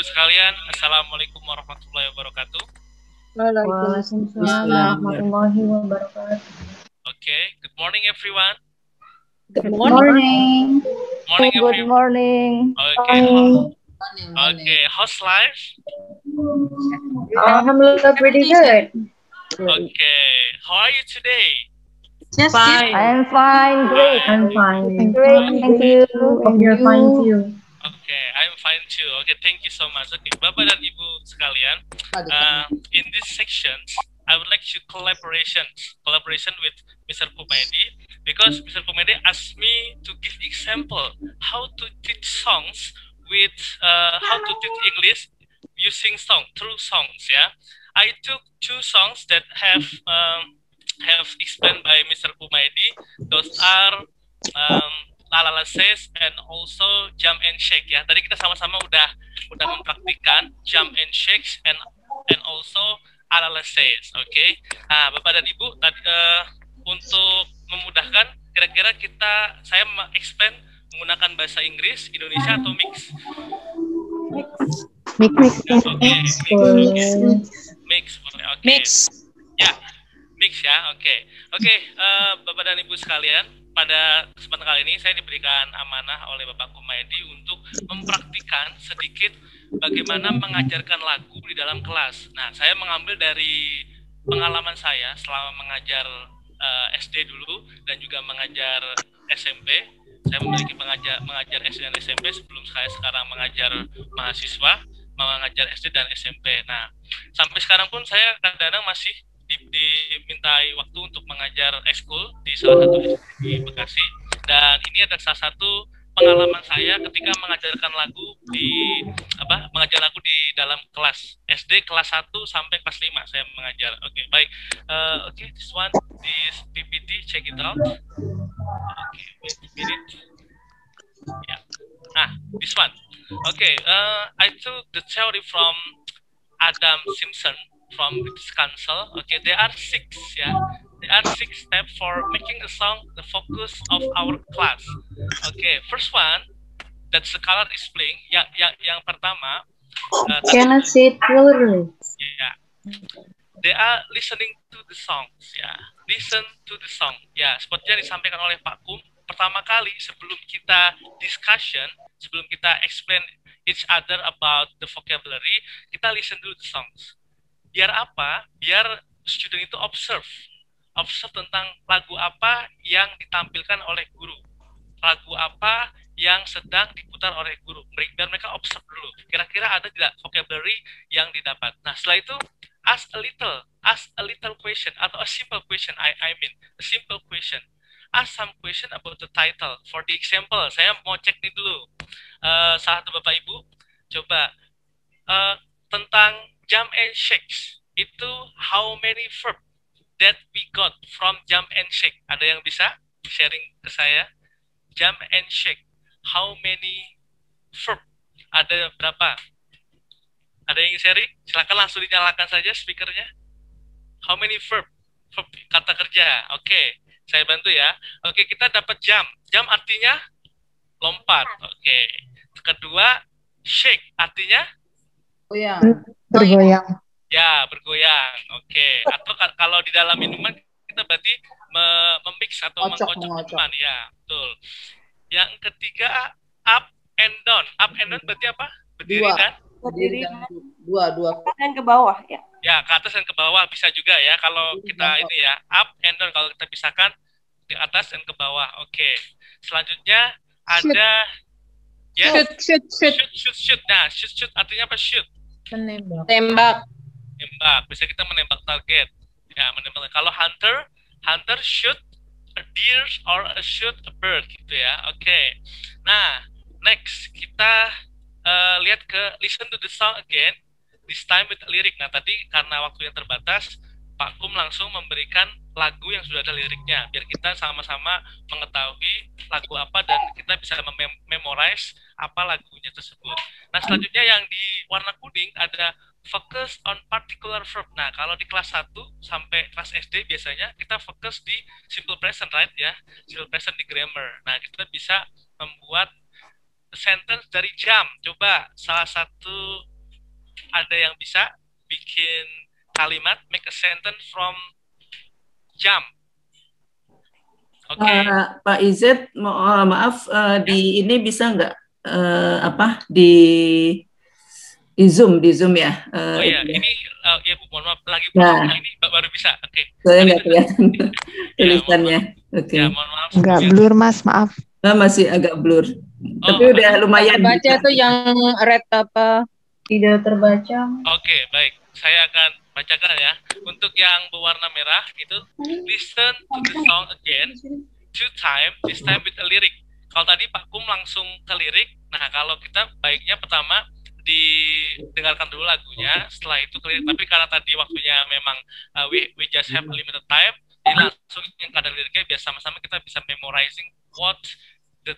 sekalian, Assalamualaikum warahmatullahi wabarakatuh. Waalaikumsalam warahmatullahi wabarakatuh. Okay, good morning everyone. Good morning. Morning Good everyone. morning. Okay, how's life? Alhamdulillah, pretty good. Okay, how are you today? Fine. I'm fine. Great. I'm fine. Great. Thank you. Hope you're fine too. Okay, I'm fine too. Okay, thank you so much. Okay, Bapak dan Ibu sekalian, in this section, I would like to collaboration with Mr. Pumedi, because Mr. Pumedi asked me to give example how to teach songs with how to teach English using through songs. Yeah, I took two songs that have explained by Mr. Pumedi. Those are La La Says and also Jump and Shake ya. Tadi kita sama-sama udah mempraktikkan Jump and Shake and also La La Says. Oke. Nah, Bapak dan Ibu tadi untuk memudahkan kira-kira saya explain menggunakan bahasa Inggris, Indonesia atau mix? Mix. Ya, mix ya. Oke, Bapak dan Ibu sekalian, pada kesempatan kali ini saya diberikan amanah oleh Bapak Kumaydi untuk mempraktikkan sedikit bagaimana mengajarkan lagu di dalam kelas. Nah, saya mengambil dari pengalaman saya selama mengajar SD dulu dan juga mengajar SMP. Saya memiliki mengajar SD dan SMP sebelum saya sekarang mengajar mahasiswa, mengajar SD dan SMP. Nah, sampai sekarang pun saya kadang-kadang masih dimintai waktu untuk mengajar ekskul di salah satu SD di Bekasi, dan ini adalah salah satu pengalaman saya ketika mengajar lagu di dalam kelas SD kelas 1 sampai kelas 5 saya mengajar. Oke, baik. This PPT, check it out. Okay, wait a minute. Yeah. This one. Okay, I took the theory from Adam Simpson from British Council. Okay, there are 6 steps for making a song the focus of our class. Okay, first one, that's the color displaying. Yang pertama. Can I say it clearly? Yeah, they are listening to the songs. Yeah, listen to the song. Ya, seperti yang disampaikan oleh Pak Kum. Pertama kali sebelum kita discussion, sebelum kita explain each other about the vocabulary, kita listen to the songs. Biar apa? Biar student itu observe tentang lagu apa yang ditampilkan oleh guru, lagu apa yang sedang diputar oleh guru. Biar mereka observe dulu, kira-kira ada tidak vocabulary yang didapat. Nah, setelah itu ask a little question atau a simple question. I mean a simple question. Ask some question about the title. For the example, saya mau cek nih dulu. Salah satu Bapak Ibu, coba tentang Jump and Shake, itu how many verb that we got from Jump and Shake? Ada yang bisa sharing ke saya? Jump and Shake, how many verb? Ada berapa? Ada yang sharing? Silakan langsung dinyalakan saja speakernya. How many verb kata kerja? Oke, saya bantu ya. Oke, kita dapat jump. Jump artinya lompat. Oke. Kedua, shake artinya Bergoyang. Ya, bergoyang. Oke. Atau kalau di dalam minuman kita berarti memix atau mengkocok minuman. Ya, betul. Yang ketiga, up and down. Up and down berarti apa? Berdiri dan Dua dan ke bawah ya. Ya, ke atas dan ke bawah bisa juga ya. Kalau kita ini ya, up and down, kalau kita pisahkan ke atas dan ke bawah. Oke. Selanjutnya ada shoot. Nah, shoot artinya apa? Shoot. Tembak. Bisa kita menembak target. Ya, menembak. Kalau hunter shoot a deer or a shoot a bird gitu ya. Oke. Nah, next kita lihat ke listen to the song again. This time with lirik. Nah, tadi karena waktu yang terbatas, Pak Kum langsung memberikan lagu yang sudah ada liriknya, biar kita sama-sama mengetahui lagu apa dan kita bisa memorize apa lagunya tersebut. Nah, selanjutnya yang di warna kuning ada focus on particular verb. Nah, kalau di kelas 1 sampai kelas SD biasanya kita fokus di simple present, right ya? Simple present di grammar. Nah, kita bisa membuat sentence dari jump. Coba salah satu Ada yang bisa bikin kalimat, make a sentence from jam? Oke. Pak Izet, maaf, di ini bisa nggak di Zoom ya? Oh iya, ini ya Bu, mohon maaf lagi ini baru bisa. Oke. Saya nggak kelihatan tulisannya. Oke. Ya, mohon maaf. Nggak blur Mas, maaf. Masih agak blur. Tapi udah lumayan. Baca tuh yang red apa? Tidak terbaca. Oke, baik. Saya akan bacakan ya. Untuk yang berwarna merah itu listen to the song again 2 times, this time with a lyric. Kalau tadi Pak Kum langsung ke lirik. Nah, kalau kita baiknya pertama didengarkan dulu lagunya, setelah itu ke lirik. Tapi karena tadi waktunya memang we just have a limited time, jadi langsung yang kadang liriknya biar sama-sama kita bisa memorizing what the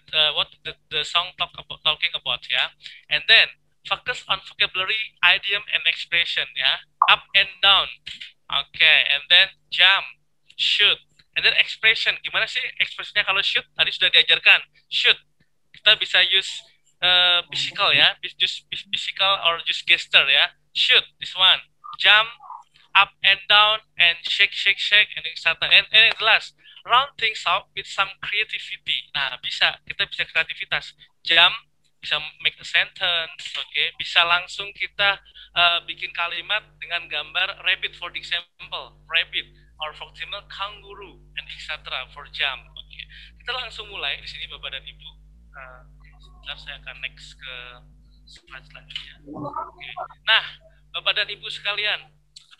song talking about ya. And then focus on vocabulary, idiom, and expression ya. Up and down. Okay, and then jump, shoot, and then expression. Gimana sih ekspresinya kalau shoot? Tadi sudah diajarkan. Shoot, kita bisa use physical ya, just physical or just gesture ya. Shoot, this one. Jump, up and down, and shake, and etc. And the last, round things out with some creativity. Nah, kita bisa kreativitas. Jump, bisa make a sentence, bisa langsung kita bikin kalimat dengan gambar rabbit for example, rabbit, or for example kangaroo, and etc. for jump. Kita langsung mulai di sini Bapak dan Ibu. Sebentar saya akan next ke slide selanjutnya. Nah, Bapak dan Ibu sekalian,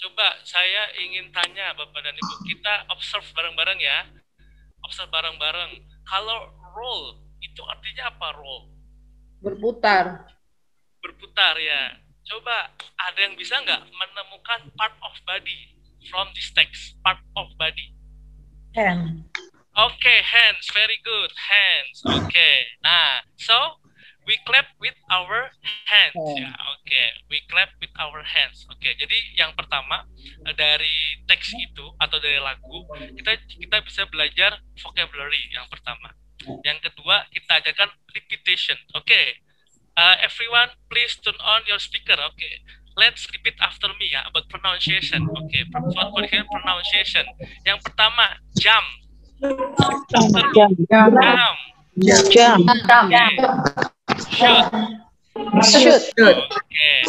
coba saya ingin tanya Bapak dan Ibu, kita observe bareng-bareng ya. Observe bareng-bareng. Kalau roll itu artinya apa roll? Berputar. Berputar ya. Coba ada yang bisa nggak menemukan part of body from this text? Part of body. Hand. Okay, hands. Very good. Hands. Okay. Nah, so we clap with our hands. Ya, okay. We clap with our hands. Oke. Jadi yang pertama dari teks itu atau dari lagu kita bisa belajar vocabulary yang pertama. Yang kedua kita ajarkan repetition. Oke. Everyone please turn on your speaker. Oke. Let's repeat after me ya about pronunciation. Oke. For pronunciation. Yang pertama jump. Jump. Shoot. Okay.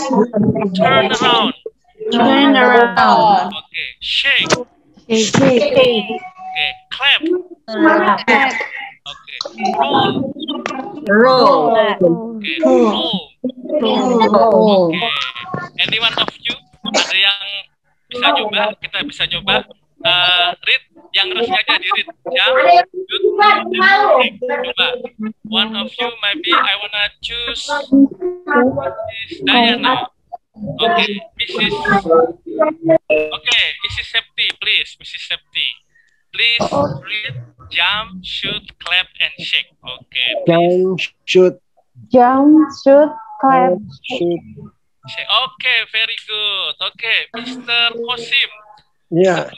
Turn around. Okay. Shake. Okay. Clap. Okay. Roll. Okay. Roll. Okay. Any one of you ada yang bisa coba? Kita bisa coba. Read yang resmi aja di read. Jump, shoot, coba. One of you maybe I wanna choose Mrs. Diana. Okay, Mrs. Septi, please, Mrs. Septi. Please read jump, shoot, clap, and shake. Okay. Jump, shoot. Jump, shoot, clap, shoot. Okay, very good. Okay, Mr. Kosim. Yeah.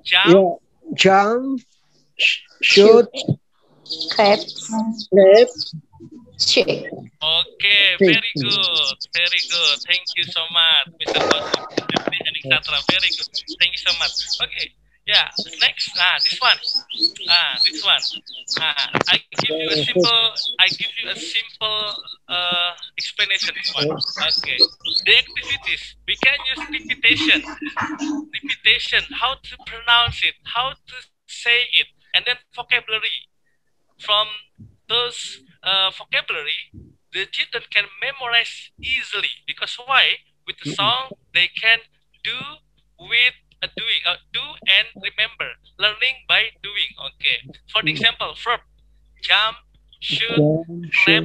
Jump. Yeah. Jump, shoot, clap, shake. Okay, very good. Thank you so much, Mr. Kosim, and etc. Very good. Thank you so much. Okay. Yeah, next, this one. I give you a simple explanation. This one. Okay. The activities we can use repetition, how to pronounce it, how to say it, and then vocabulary. From those vocabulary, the children can memorize easily because why? With the song, they can do with do and remember, learning by doing. Okay. For example, verb, jump, shoot, clap,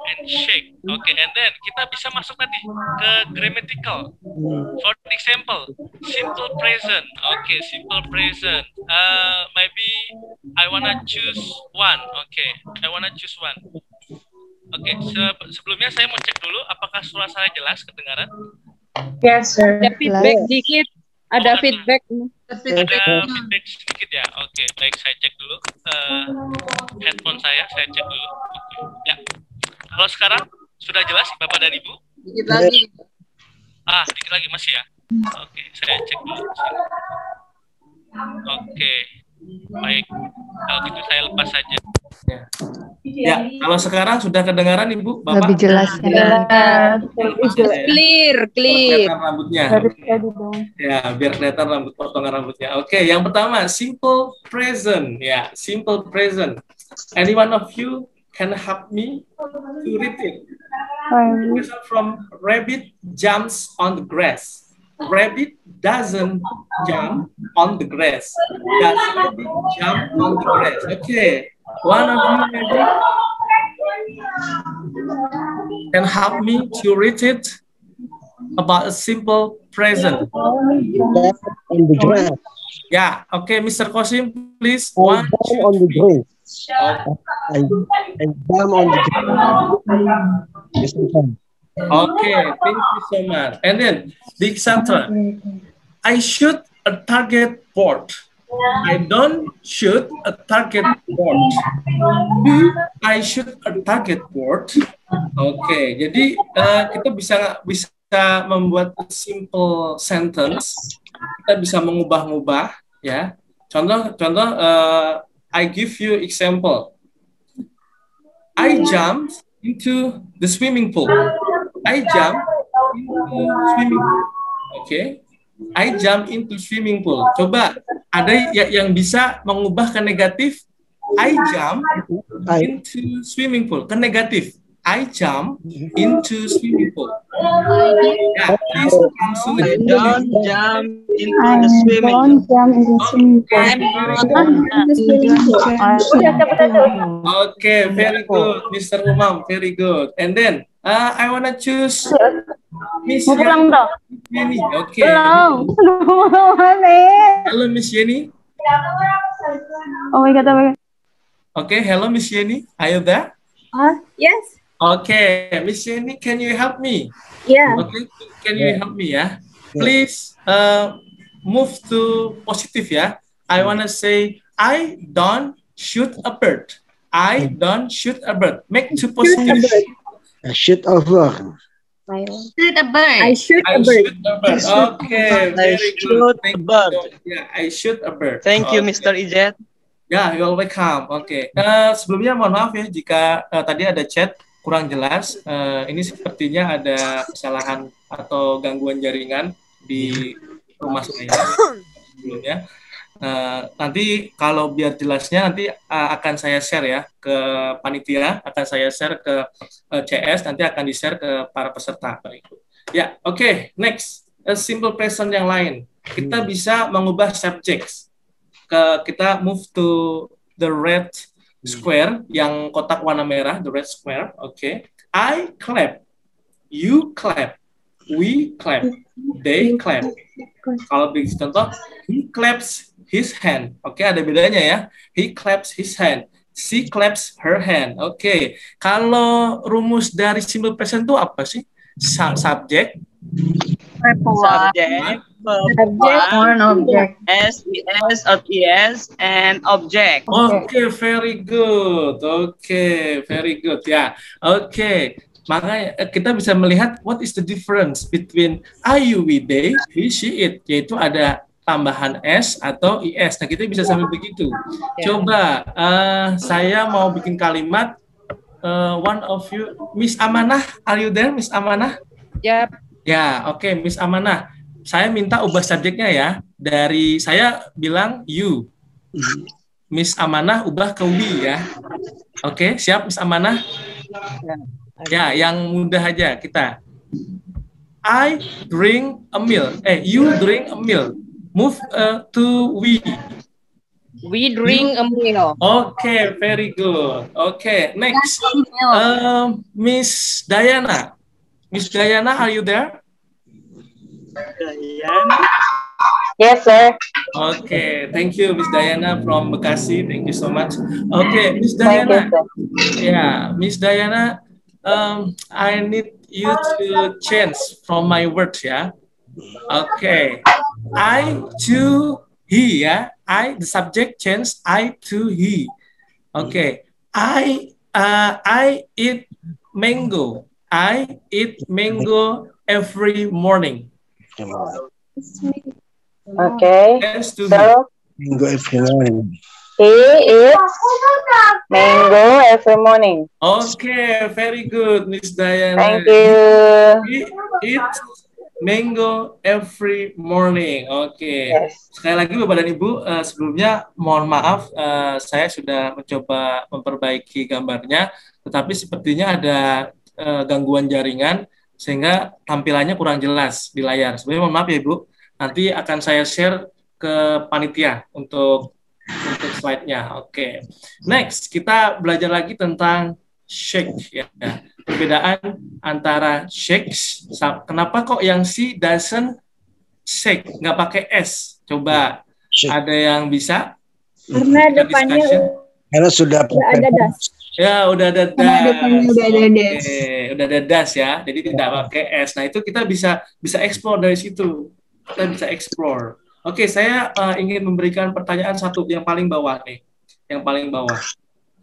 and shake. Okay. And then kita bisa masuk tadi ke grammatical. For example, simple present. Okay, simple present. Maybe I wanna choose one. Okay, I wanna choose one. Okay. Sebelumnya saya mau cek dulu apakah suara saya jelas kedengaran. Yes, sir. Ada feedback dikit. Ada feedback. Ada feedback sedikit ya. Oke, baik, saya cek dulu headphone saya cek dulu. Oke. Ya. Kalau sekarang sudah jelas Bapak dan Ibu? Dikit lagi. Dikit lagi masih ya. Oke, saya cek dulu. Oke, baik. Kalau gitu saya lepas saja. Ya, kalau sekarang sudah kedengaran Ibu, Bapak? Lebih jelas ya. Clear. Kelihatan rambutnya. Ya, biar kelihatan potongan rambutnya. Oke, yang pertama simple present. Ya, simple present. Any one of you can help me to read it. Present from rabbit jumps on the grass. Rabbit doesn't jump on the grass. Does rabbit jump on the grass? Okay, one of you maybe can help me to read it about a simple present. On the grass. Yeah, okay, Mr. Kosim, please. I One, jump two, on the three. grass. I jump on the grass. Okay, thank you so much. And then, Big Sandra, I shoot a target board. I don't shoot a target board. Do I shoot a target board? Oke, jadi kita bisa membuat simple sentence. Kita bisa mengubah-ubah, ya. Contoh, I give you example. I jumped into the swimming pool. I jump into swimming pool. Oke. I jump into swimming pool. Coba ada yang bisa mengubah ke negatif. I jump into swimming pool. Ke negatif. I jump into swimming pool. Ya, please langsung. I don't jump into the swimming pool. Okay, very good, Mr. Umam, very good. And then I wanna choose Miss Yeni. Okay. Hello, Miss Yeni. Oh my god. Okay, hello, Miss Yeni. Are you there? Yes. Okay, Miss Yeni, can you help me? Yeah. Okay, can you help me, ya? Please move to positive, ya. I wanna say I don't shoot a bird. I don't shoot a bird. Make to positive. I shoot a bird. Shoot a bird. I shoot a bird. Okay, very good. Thank you. Yeah, I shoot a bird. Thank you, Mr. Ijat. Ya, you're welcome. Oke. Sebelumnya mohon maaf ya jika tadi ada chat kurang jelas. Ini sepertinya ada kesalahan atau gangguan jaringan di rumah saya sebelumnya. Nanti kalau biar jelasnya nanti akan saya share ya ke panitia, akan saya share ke CS, nanti akan di-share ke para peserta. Ya, oke. Next, simple present yang lain. Kita bisa mengubah subjects. Kita move to the red square, yang kotak warna merah, the red square. Oke. I clap, you clap, we clap, they clap. Kalau beri contoh, he claps his hand. Oke, ada bedanya ya. He claps his hand. She claps her hand. Oke. Kalau rumus dari simple present itu apa sih? Subject, One object. SES, OTS, and object. Okay, very good. Okay, very good. Ya, okay. Makanya kita bisa melihat what is the difference between I, you, we, they, he, she, it. Yaitu ada tambahan S atau IS. Nah, kita bisa sampai begitu. Coba, saya mau bikin kalimat. One of you, Miss Amanah, are you there, Miss Amanah? Yep. Ya, oke, Miss Amanah. Saya minta ubah subjeknya ya. Dari saya bilang you. Miss Amanah ubah ke we ya. Oke, siap Miss Amanah? Ya, yang mudah aja kita. I drink a meal. You drink a meal. Move to we. We drink a meal. Okay, very good. Okay, next. Miss Diana. Miss Diana, are you there? Yes, sir. Okay, thank you, Miss Diana from Bekasi. Thank you so much. Okay, Miss Diana. Yeah, Miss Diana. I need you to change from my words, yeah. Okay, I to he, yeah. The subject change I to he. Okay, I eat mango. I eat mango every morning. Okay. Yes, to So, Mango every morning. he eats mango every morning. Okay, very good, Miss Diana. Thank you. He eats mango every morning. Oke. Yes. Sekali lagi Bapak dan Ibu, sebelumnya mohon maaf saya sudah mencoba memperbaiki gambarnya, tetapi sepertinya ada gangguan jaringan sehingga tampilannya kurang jelas di layar. Sebenarnya mohon maaf ya Ibu. Nanti akan saya share ke panitia untuk slide-nya. Oke. Next, kita belajar lagi tentang shake ya. Perbedaan antara shakes, kenapa kok yang C doesn't shake, nggak pakai S? Coba ada yang bisa? Karena depannya Karena sudah ada das. Ya, udah ada das. Karena depannya udah ada das. Udah ada das ya, jadi tidak pakai S. Nah, itu kita bisa explore dari situ. Kita bisa explore. Oke, saya ingin memberikan pertanyaan satu yang paling bawah nih. Yang paling bawah.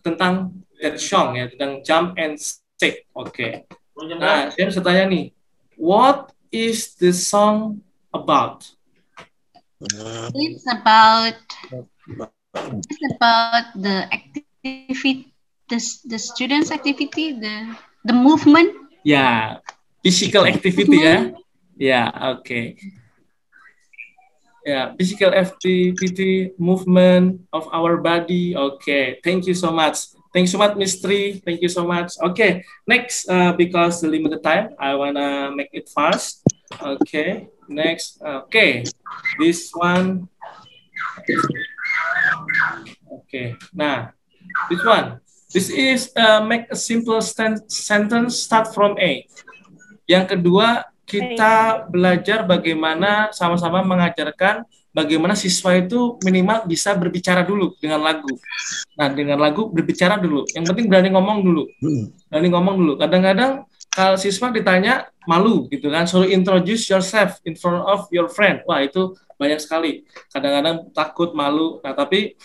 Tentang that song ya, tentang jump and shake. Oke. Nah, saya bisa tanya nih. What is the song about? It's about the activity, the students' activity, the movement. Ya, physical activity ya. Ya, oke. Ya, physical activity, movement of our body. Okay, thank you so much. Thank you so much, Miss Tri. Thank you so much. Okay, next, because the limited time, I wanna make it fast. Okay, next. Okay, this one. Okay, nah, this one. This is make a simple sentence start from A. Yang kedua, kita belajar bagaimana sama-sama mengajarkan bagaimana siswa itu minimal bisa berbicara dulu dengan lagu. Nah, dengan lagu berbicara dulu. Yang penting berani ngomong dulu. Berani ngomong dulu. Kadang-kadang kalau siswa ditanya malu gitu kan, suruh introduce yourself in front of your friend. Wah, itu banyak sekali. Kadang-kadang takut, malu. Nah, tapi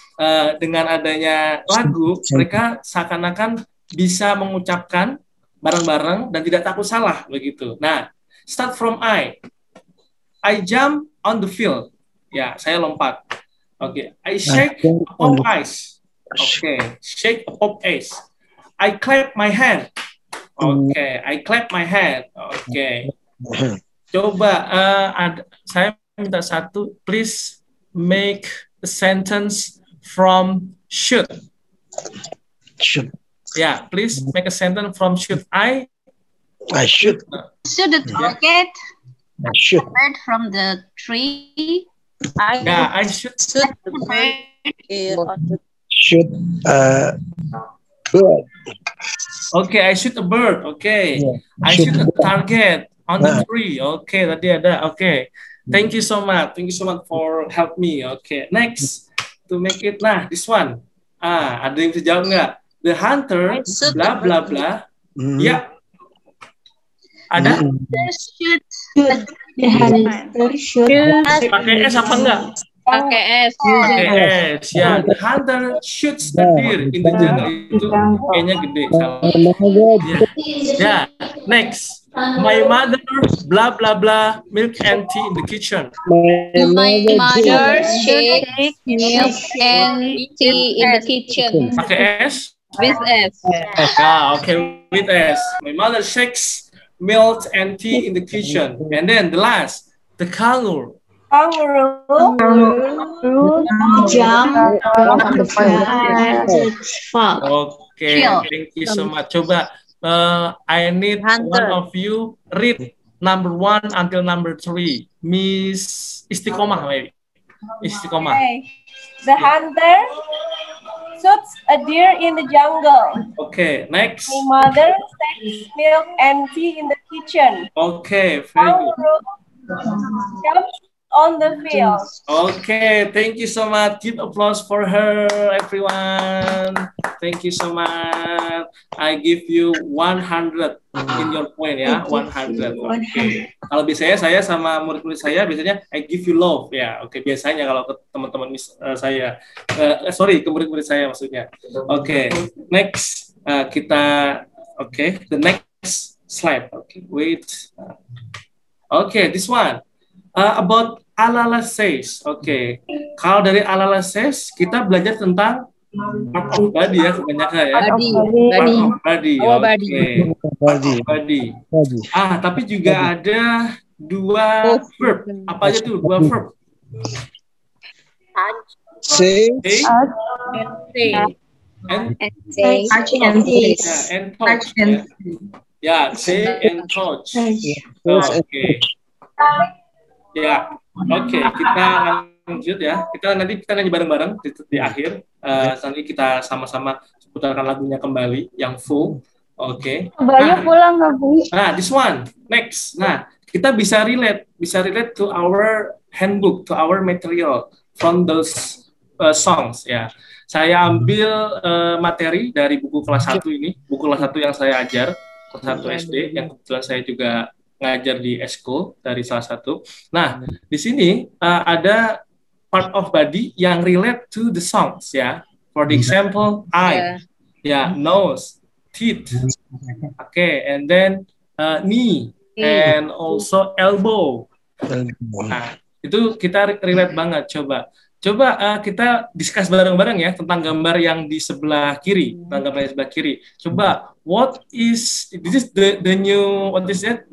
dengan adanya lagu, mereka seakan-akan bisa mengucapkan bareng-bareng dan tidak takut salah begitu. Nah, start from I. I jump on the field. Ya, saya lompat. Oke. I shake a pop ice. Oke. Shake a pop ice. I clap my hand. Oke. I clap my hand. Oke. Coba, saya minta satu. Please make a sentence from should. Should. Ya, please make a sentence from should. I should. Should the target should bird from the tree? I should. Should bird. Okay, I shoot a bird. Okay, yeah. I shoot a target on the tree. Okay, tadi ada. Okay, thank you so much. Thank you so much for help me. Okay, next to make it this one. Ada yang bisa jawab nggak? The hunter, bla bla bla. Ya. Ada? The hunter shoot. Pakai S apa enggak? Pakai S. Pakai S. Ya, the hunter shoots the deer in the jungle. Itu kayaknya gede. Ya, next. My mother, bla bla bla, milk and tea in the kitchen. My mother shakes milk and tea in the kitchen. Pakai S? With S. Okay, with S. My mother shakes milk and tea in the kitchen. And then the last, the kangaroo. Jump on the fall. Okay, thank you so much. Coba, I need one of you read number 1 until number 3. Miss Istiqomah, maybe. Istiqomah. Okay. The hunter shoots a deer in the jungle. Okay, next. My mother takes milk and tea in the kitchen. Okay, very good. Jumps on the field. Okay, thank you so much. Give applause for her, everyone. Thank you so much. I give you 100 in your point ya, 100. Okay. Kalau biasanya saya sama murid-murid saya biasanya I give you love ya. Oke, biasanya kalau ke teman-teman saya, sorry ke murid-murid saya maksudnya. Oke, next kita the next slide. Okay, wait. Okay, this one. About Alala says. Okay, kalau dari Alala says kita belajar tentang part of body ya kebanyakan ya. Part of body. Body. Tapi juga ada dua verb. Apa aja tuh dua verb? Say. And touch. Ya, say and touch. Oke. Ya, oke. Kita lanjut ya. Nanti kita nyanyi bareng-bareng di akhir. Nanti kita sama-sama putarkan lagunya kembali yang full. Oke. Banyak pulang nggak Bu? Nah, this one next. Nah, kita bisa relate to our handbook, to our material from those songs ya. Saya ambil materi dari buku kelas 1 ini, buku kelas 1 yang saya ajar, kelas 1 SD, yang kebetulan saya juga ngajar di school dari salah satu. Nah, di sini ada part of body yang relate to the songs ya. For the example, eye, nose, teeth, okay, and then knee, and also elbow. Nah, itu kita relate banget. Coba kita discuss bareng-bareng ya tentang gambar yang di sebelah kiri, Coba, this is the new,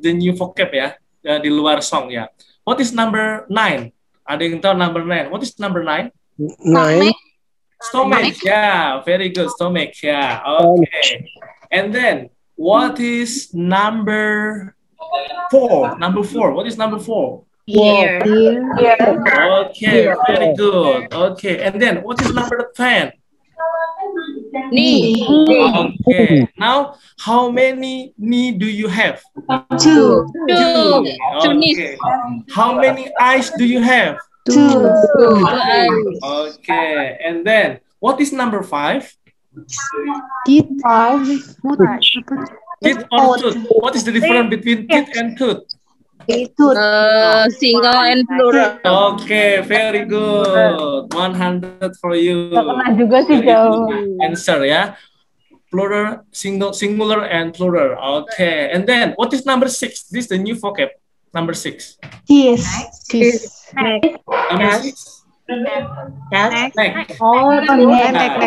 the new vocab ya, di luar song ya. What is number 9? Ada yang tahu number 9? What is number 9? 9. Stomach. Yeah, very good. Stomach. Yeah. Okay. And then what is number 4? Number 4. What is number 4? Ear. Okay, very good. Okay, and then what is number 10? Knee. Okay. Now, how many knee do you have? 2. Okay. How many eyes do you have? 2. Okay. And then, what is number 5? Teeth. Teeth or tooth? What is the difference between teeth and tooth? Single and plural. Okay, very good. 100 for you. Pernah juga sih jauh. Answer ya. Plural, singular, and plural. Okay, and then what is number 6? This is the new vocab. Number 6. Kiss. Number 6. Neck. Oh, neck.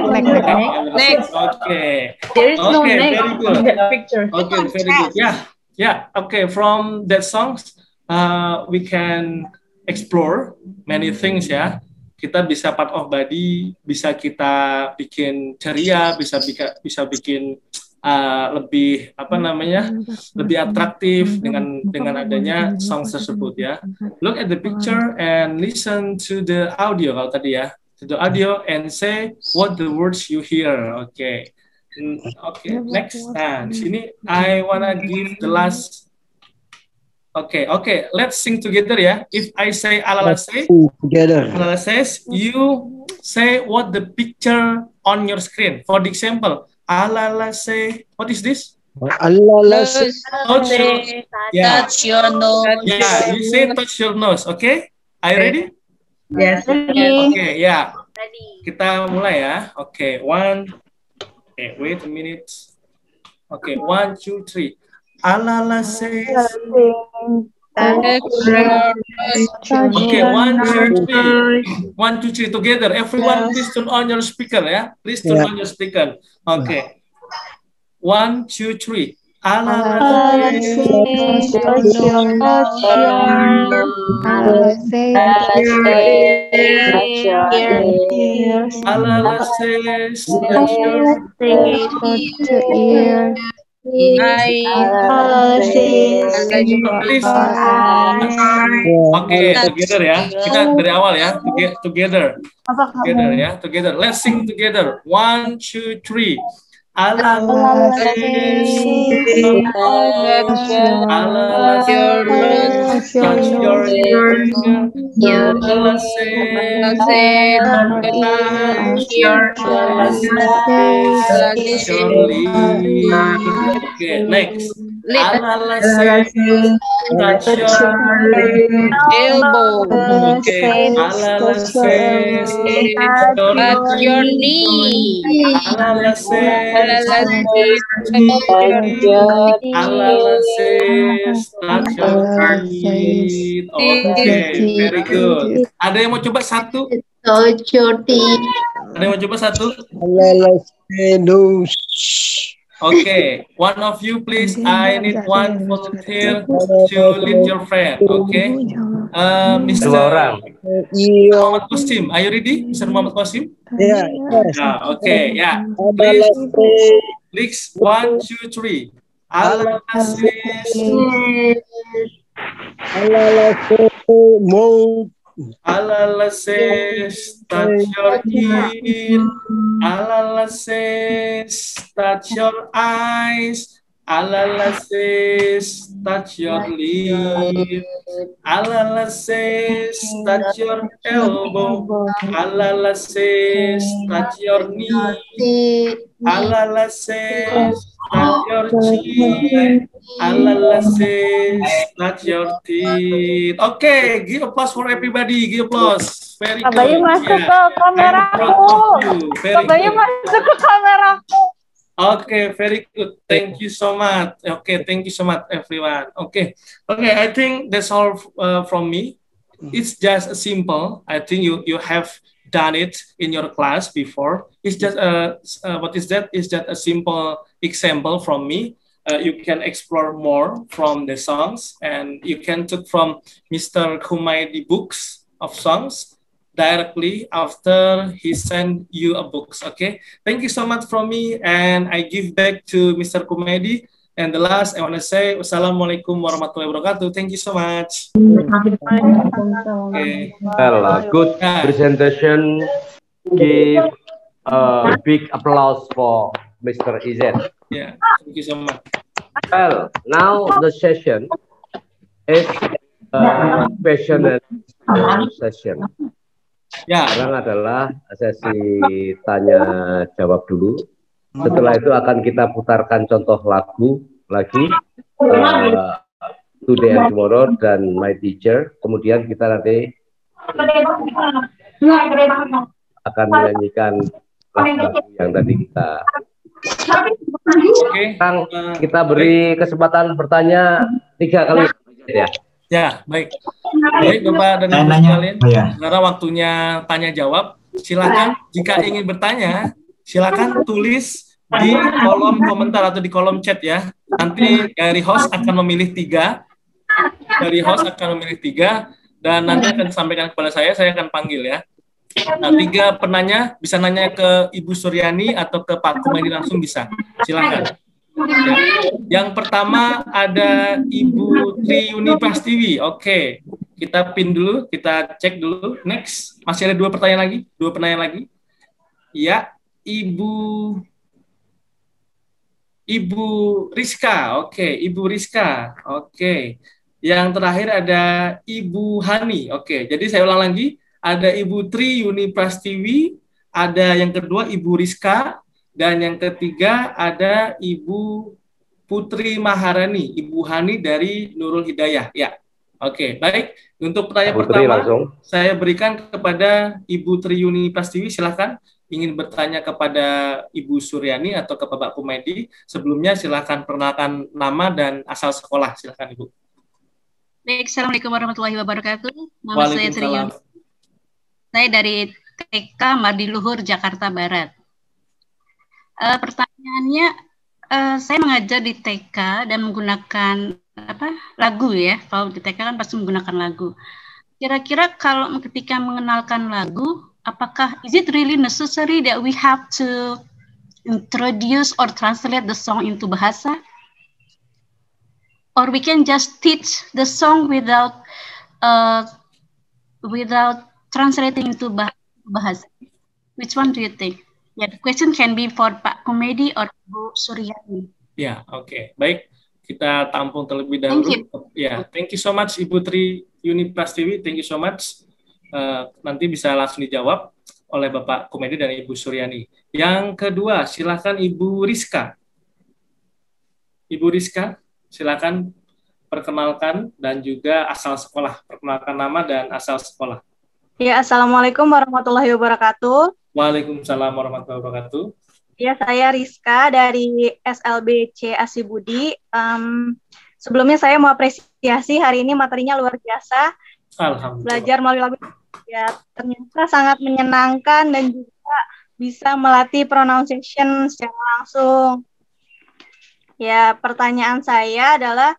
Okay. There is no Okay, neck very good. in that picture. Okay, very good. Yeah. Okay, from that songs, we can explore many things ya. Kita bisa part of body, bisa kita bikin ceria, bisa bikin lebih lebih atraktif dengan adanya songs tersebut ya. Look at the picture and listen to the audio kalau tadi ya, to the audio and say what the words you hear. Okay. Okay, next. Nah, di sini I wanna give the last. Okay. Let's sing together ya. If I say Alala say, Alala says, you say what the picture on your screen. For the example, Alala say, what is this? Alala say. Touch your nose. Yeah, you say touch your nose. Okay, are you ready? Yes. Okay, ya. Kita mulai ya. Okay, wait a minute. Okay, 1, 2, 3. Alala says. Okay, 1, 2, 3. 1, 2, 3 together. Everyone, please turn on your speaker ya. Please turn on your speaker. Okay. 1, 2, 3. Alala says. Alala says. Okay, together ya. Kita dari awal ya. Together. Together. Let's sing together. 1, 2, 3. Alala says. Alala says. Touch your ear. Alala says. Okay, next. Ala says touch your elbow. Okay. Ala says Touch your knee. Ala says Ala says touch your feet. Okay, very good. Ada yang mau coba satu? Touch your teeth. Ada yang mau coba satu? Let's do. Okay, one of you please. I need one volunteer to lead your friend. Okay, Mr. Muhammad Qasim, are you ready, Mr. Muhammad Qasim? Yeah. Okay, yeah. Please, 1, 2, 3. Allah says, touch your ear. Allah says, touch your eyes. Allah says, touch your lips. Allah says, touch your elbow. Allah says, touch your knee. Allah says, touch your chin. Allah says, touch your teeth. Okay, give applause for everybody. Give applause. Very good. Bayu masuk ke kameraku. Bayu masuk ke kameraku. Okay, very good. Thank you so much. Okay, thank you so much, everyone. Okay, I think that's all from me. It's just simple. I think you have done it in your class before. It's just what is that? It's just a simple example from me. You can explore more from the songs, and you can take from Mr. Kumaidi books of songs directly after he send you a books. Okay, thank you so much from me, and I give back to Mr. Kumaidi. And the last, I want to say, Wassalamualaikum warahmatullahi wabarakatuh. Thank you so much. Okay. Well, good presentation. Give a big applause for Mr. Izet. Yeah, thank you so much. Well, now the session is question and session. Ya. Sekarang adalah sesi tanya jawab dulu. Setelah itu akan kita putarkan contoh lagu lagi, Today and Tomorrow dan My Teacher. Kemudian kita nanti akan menyanyikan lagu yang tadi kita. Sekarang kita beri kesempatan bertanya 3 kali. Ya, baik. Baik, Bapak dan Ibu sekalian. Sekarang waktunya tanya jawab. Silakan jika ingin bertanya, silakan tulis di kolom komentar atau di kolom chat ya. Nanti dari host akan memilih 3. Dari host akan memilih 3 dan nanti akan disampaikan kepada saya akan panggil ya. Nah, 3 penanya bisa nanya ke Ibu Suryani atau ke Pak Kumaidi langsung bisa. Silakan. Ya. Yang pertama ada Ibu Triyuni Prastiwi. Oke, kita pin dulu, kita cek dulu. Next, masih ada 2 pertanyaan lagi, 2 penanya lagi. Ya, Ibu Rizka. Oke, Ibu Rizka. Oke. Yang terakhir ada Ibu Hani. Oke, jadi saya ulang lagi. Ada Ibu Triyuni Prastiwi, ada yang kedua Ibu Rizka, dan yang ketiga ada Ibu Putri Maharani, Ibu Hani dari Nurul Hidayah. Ya, oke, baik. Untuk pertanyaan pertama, langsung saya berikan kepada Ibu Triyuni Prastiwi. Silahkan ingin bertanya kepada Ibu Suryani atau ke Bapak Kumaidi. Sebelumnya silahkan perkenalkan nama dan asal sekolah. Silahkan Ibu. Baik, Assalamualaikum warahmatullahi wabarakatuh. Nama saya Triyuni. Saya dari TK Mardiluhur, Jakarta Barat. Pertanyaannya, saya mengajar di TK dan menggunakan lagu ya. Kalau di TK kan pasti menggunakan lagu. Kira-kira kalau ketika mengenalkan lagu, apakah is it really necessary that we have to introduce or translate the song into bahasa? Or we can just teach the song without translating into bahasa. Which one do you think? Yeah, the question can be for Pak Kumaidi or Bu Suryani. Ya, oke. Baik, kita tampung terlebih dahulu. Ya, thank you so much Ibu Triyuni Prastiwi. Thank you so much. Nanti bisa langsung dijawab oleh Bapak Kumaidi dan Ibu Suryani. Yang kedua, silakan Ibu Rizka. Ibu Rizka, silakan perkenalkan dan juga asal sekolah. Perkenalkan nama dan asal sekolah. Ya, Assalamualaikum warahmatullahi wabarakatuh. Waalaikumsalam warahmatullahi wabarakatuh. Ya, saya Rizka dari SLBC Asibudi. Sebelumnya saya mau apresiasi hari ini materinya luar biasa. Alhamdulillah. Belajar melalui lagu ya ternyata sangat menyenangkan dan juga bisa melatih pronunciation secara langsung. Ya, pertanyaan saya adalah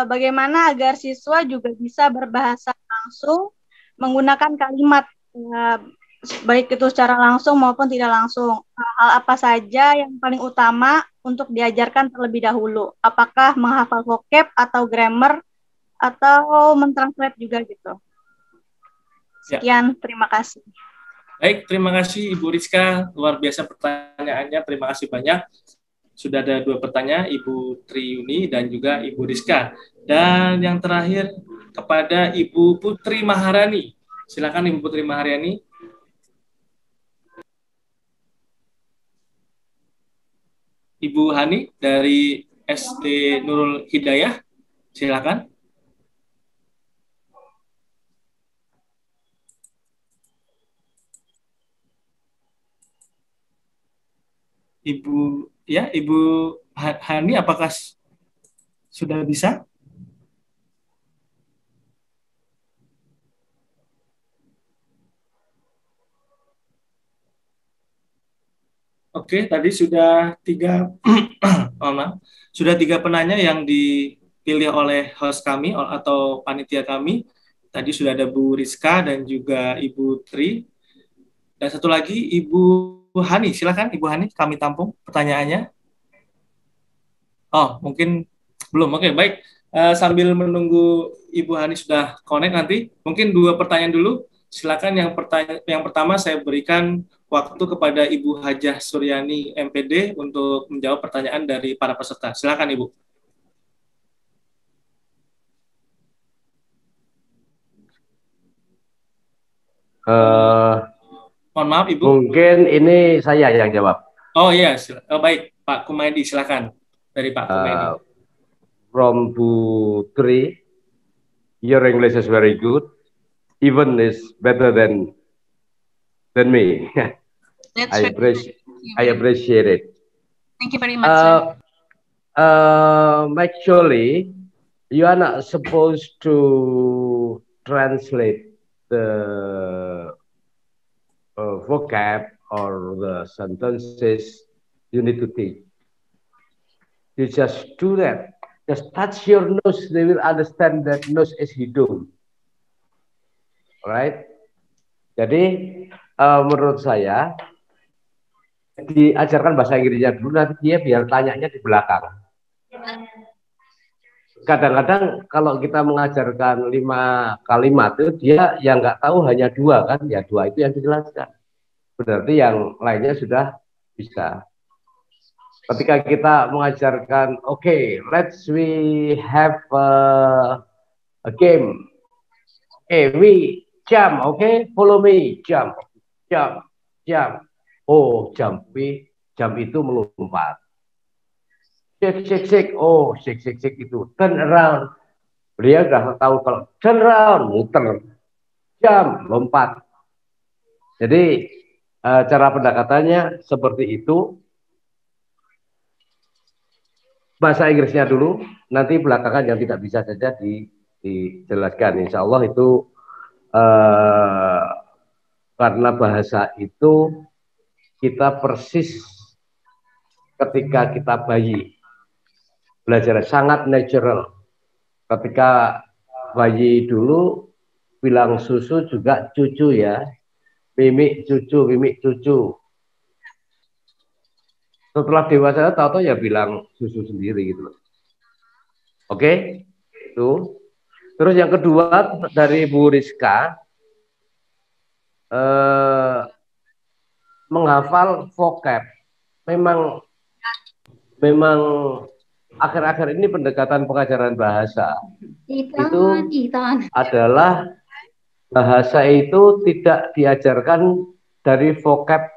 bagaimana agar siswa juga bisa berbahasa langsung menggunakan kalimat baik itu secara langsung maupun tidak langsung. Hal apa saja yang paling utama untuk diajarkan terlebih dahulu? Apakah menghafal vocab atau grammar atau mentranslate juga gitu? Sekian, terima kasih. Baik, terima kasih Ibu Rizka. Luar biasa pertanyaannya, terima kasih banyak. Sudah ada 2 pertanyaan, Ibu Triyuni dan juga Ibu Rizka. Dan yang terakhir kepada Ibu Putri Maharani. Silakan Ibu Putri Maharani. Ibu Hani dari SD Nurul Hidayah, silakan. Ibu Hani, apakah sudah bisa? Oke, tadi sudah 3 sudah 3 penanya yang dipilih oleh host kami atau panitia kami. Tadi sudah ada Bu Rizka dan juga Ibu Tri. Dan satu lagi Ibu Hani, silakan Ibu Hani, kami tampung pertanyaannya. Oh, mungkin belum. Oke, baik. Sambil menunggu Ibu Hani sudah connect nanti, mungkin 2 pertanyaan dulu. Silakan yang pertama saya berikan waktu kepada Ibu Hajah Suryani MPD untuk menjawab pertanyaan dari para peserta. Silakan Ibu. Mohon maaf Ibu. Mungkin ini saya yang jawab. Oh iya, baik Pak Kumaydi, silakan dari Pak Kumaydi. From Bu Tri, your English is very good. Even is better than me. I appreciate it. Thank you very much. Actually, you are not supposed to translate the vocab or the sentences you need to teach. You just do that. Just touch your nose. They will understand that nose is hidung. Right? Jadi menurut saya diajarkan bahasa Inggrisnya dulu, nanti dia biar tanyanya di belakang. Kadang-kadang kalau kita mengajarkan 5 kalimat itu dia yang nggak tahu hanya 2 kan, ya 2 itu yang dijelaskan. Berarti yang lainnya sudah bisa. Ketika kita mengajarkan, okay, let's we have a game. We jump, okay, follow me, jump. Oh, jump itu melompat. Shake, oh, shake itu turn around. Beliau sudah tahu kalau turn around, muter, jump, lompat. Jadi cara pendekatannya seperti itu. Bahasa Inggrisnya dulu, nanti belakangan yang tidak bisa saja dijelaskan. Insya Allah itu karena bahasa itu kita persis ketika kita bayi belajar sangat natural. Ketika bayi dulu bilang susu juga cucu ya, mimik cucu. Setelah dewasa tahu-tahu ya bilang susu sendiri gitu. Oke, itu. Terus yang kedua dari Bu Rizka, menghafal vocab. Memang akhir-akhir ini pendekatan pengajaran bahasa itu adalah bahasa itu tidak diajarkan dari vocab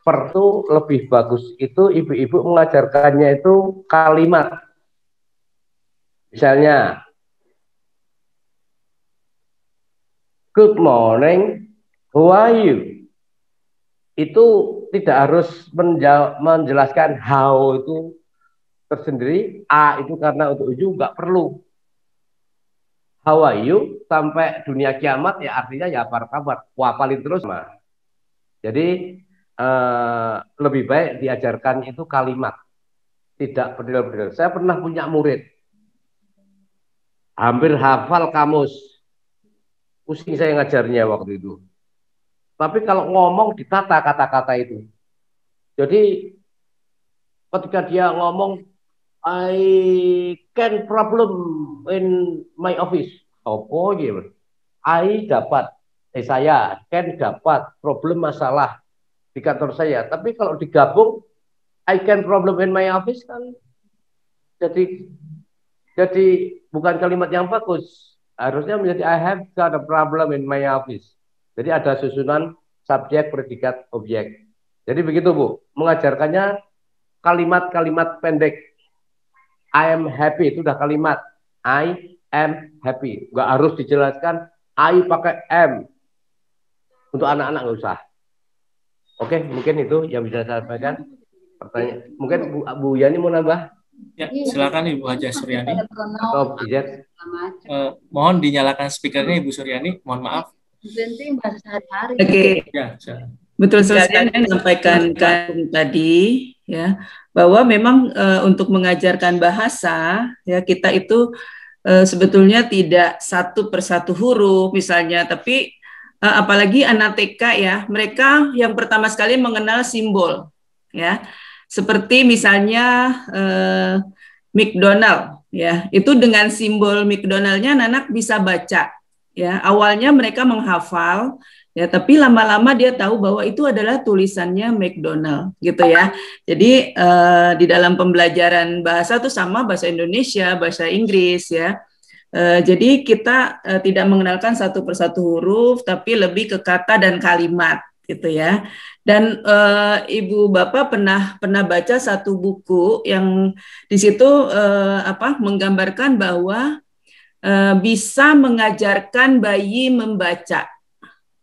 per itu lebih bagus itu ibu-ibu mengajarkannya itu kalimat. Misalnya, good morning, how are you? Itu tidak harus menjelaskan how itu tersendiri, a itu karena untuk you nggak perlu. How are you sampai dunia kiamat ya artinya ya apa kabar, wapalin terus mah. Jadi lebih baik diajarkan itu kalimat, tidak berdil-berdil. Saya pernah punya murid hampir hafal kamus, pusing saya ngajarnya waktu itu. Tapi kalau ngomong ditata kata-kata itu. Jadi ketika dia ngomong I can problem in my office. Apa gitu? I dapat, saya can dapat problem masalah di kantor saya. Tapi kalau digabung I can problem in my office kan jadi bukan kalimat yang bagus. Harusnya menjadi I have got a problem in my office. Jadi ada susunan subjek, predikat, objek. Jadi begitu Bu, mengajarkannya kalimat-kalimat pendek. I am happy itu udah kalimat. I am happy. Nggak harus dijelaskan I pakai M. Untuk anak-anak nggak usah. Oke, mungkin itu yang bisa saya sampaikan. Pertanyaan. Mungkin Bu Yani mau nambah? Ya, silakan Ibu Haja Suryani. Atau Izet. Mohon dinyalakan speakernya Ibu Suryani. Mohon maaf. Oke. Ya, silakan. Betul sekali yang disampaikan tadi ya, bahwa memang untuk mengajarkan bahasa ya kita itu sebetulnya tidak satu persatu huruf misalnya, tapi apalagi anak TK ya, mereka yang pertama sekali mengenal simbol ya, seperti misalnya McDonald ya, itu dengan simbol McDonald-nya anak bisa baca ya. Awalnya mereka menghafal ya, tapi lama-lama dia tahu bahwa itu adalah tulisannya McDonald gitu ya. Jadi di dalam pembelajaran bahasa itu sama bahasa Indonesia, bahasa Inggris ya. Jadi kita tidak mengenalkan satu persatu huruf, tapi lebih ke kata dan kalimat gitu ya. Dan Ibu Bapak pernah baca satu buku yang di situ menggambarkan bahwa bisa mengajarkan bayi membaca.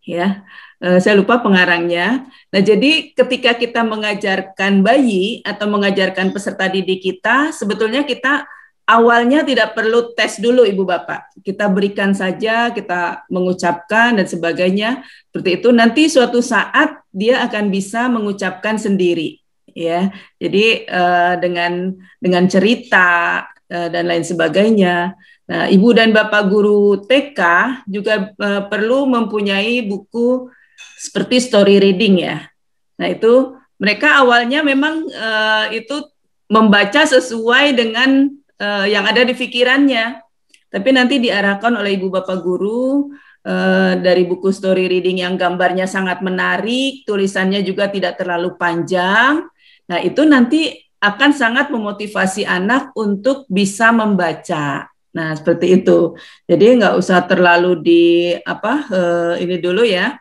Ya, saya lupa pengarangnya. Nah, jadi ketika kita mengajarkan bayi atau mengajarkan peserta didik kita, sebetulnya kita awalnya tidak perlu tes dulu, Ibu Bapak. Kita berikan saja, kita mengucapkan dan sebagainya. Seperti itu. Nanti suatu saat dia akan bisa mengucapkan sendiri. Ya, jadi dengan cerita dan lain sebagainya. Nah, Ibu dan Bapak guru TK juga perlu mempunyai buku seperti story reading ya. Nah, itu mereka awalnya memang itu membaca sesuai dengan yang ada di pikirannya. Tapi nanti diarahkan oleh Ibu Bapak guru dari buku story reading yang gambarnya sangat menarik, tulisannya juga tidak terlalu panjang. Nah, itu nanti akan sangat memotivasi anak untuk bisa membaca. Nah, seperti itu. Jadi nggak usah terlalu ini dulu ya.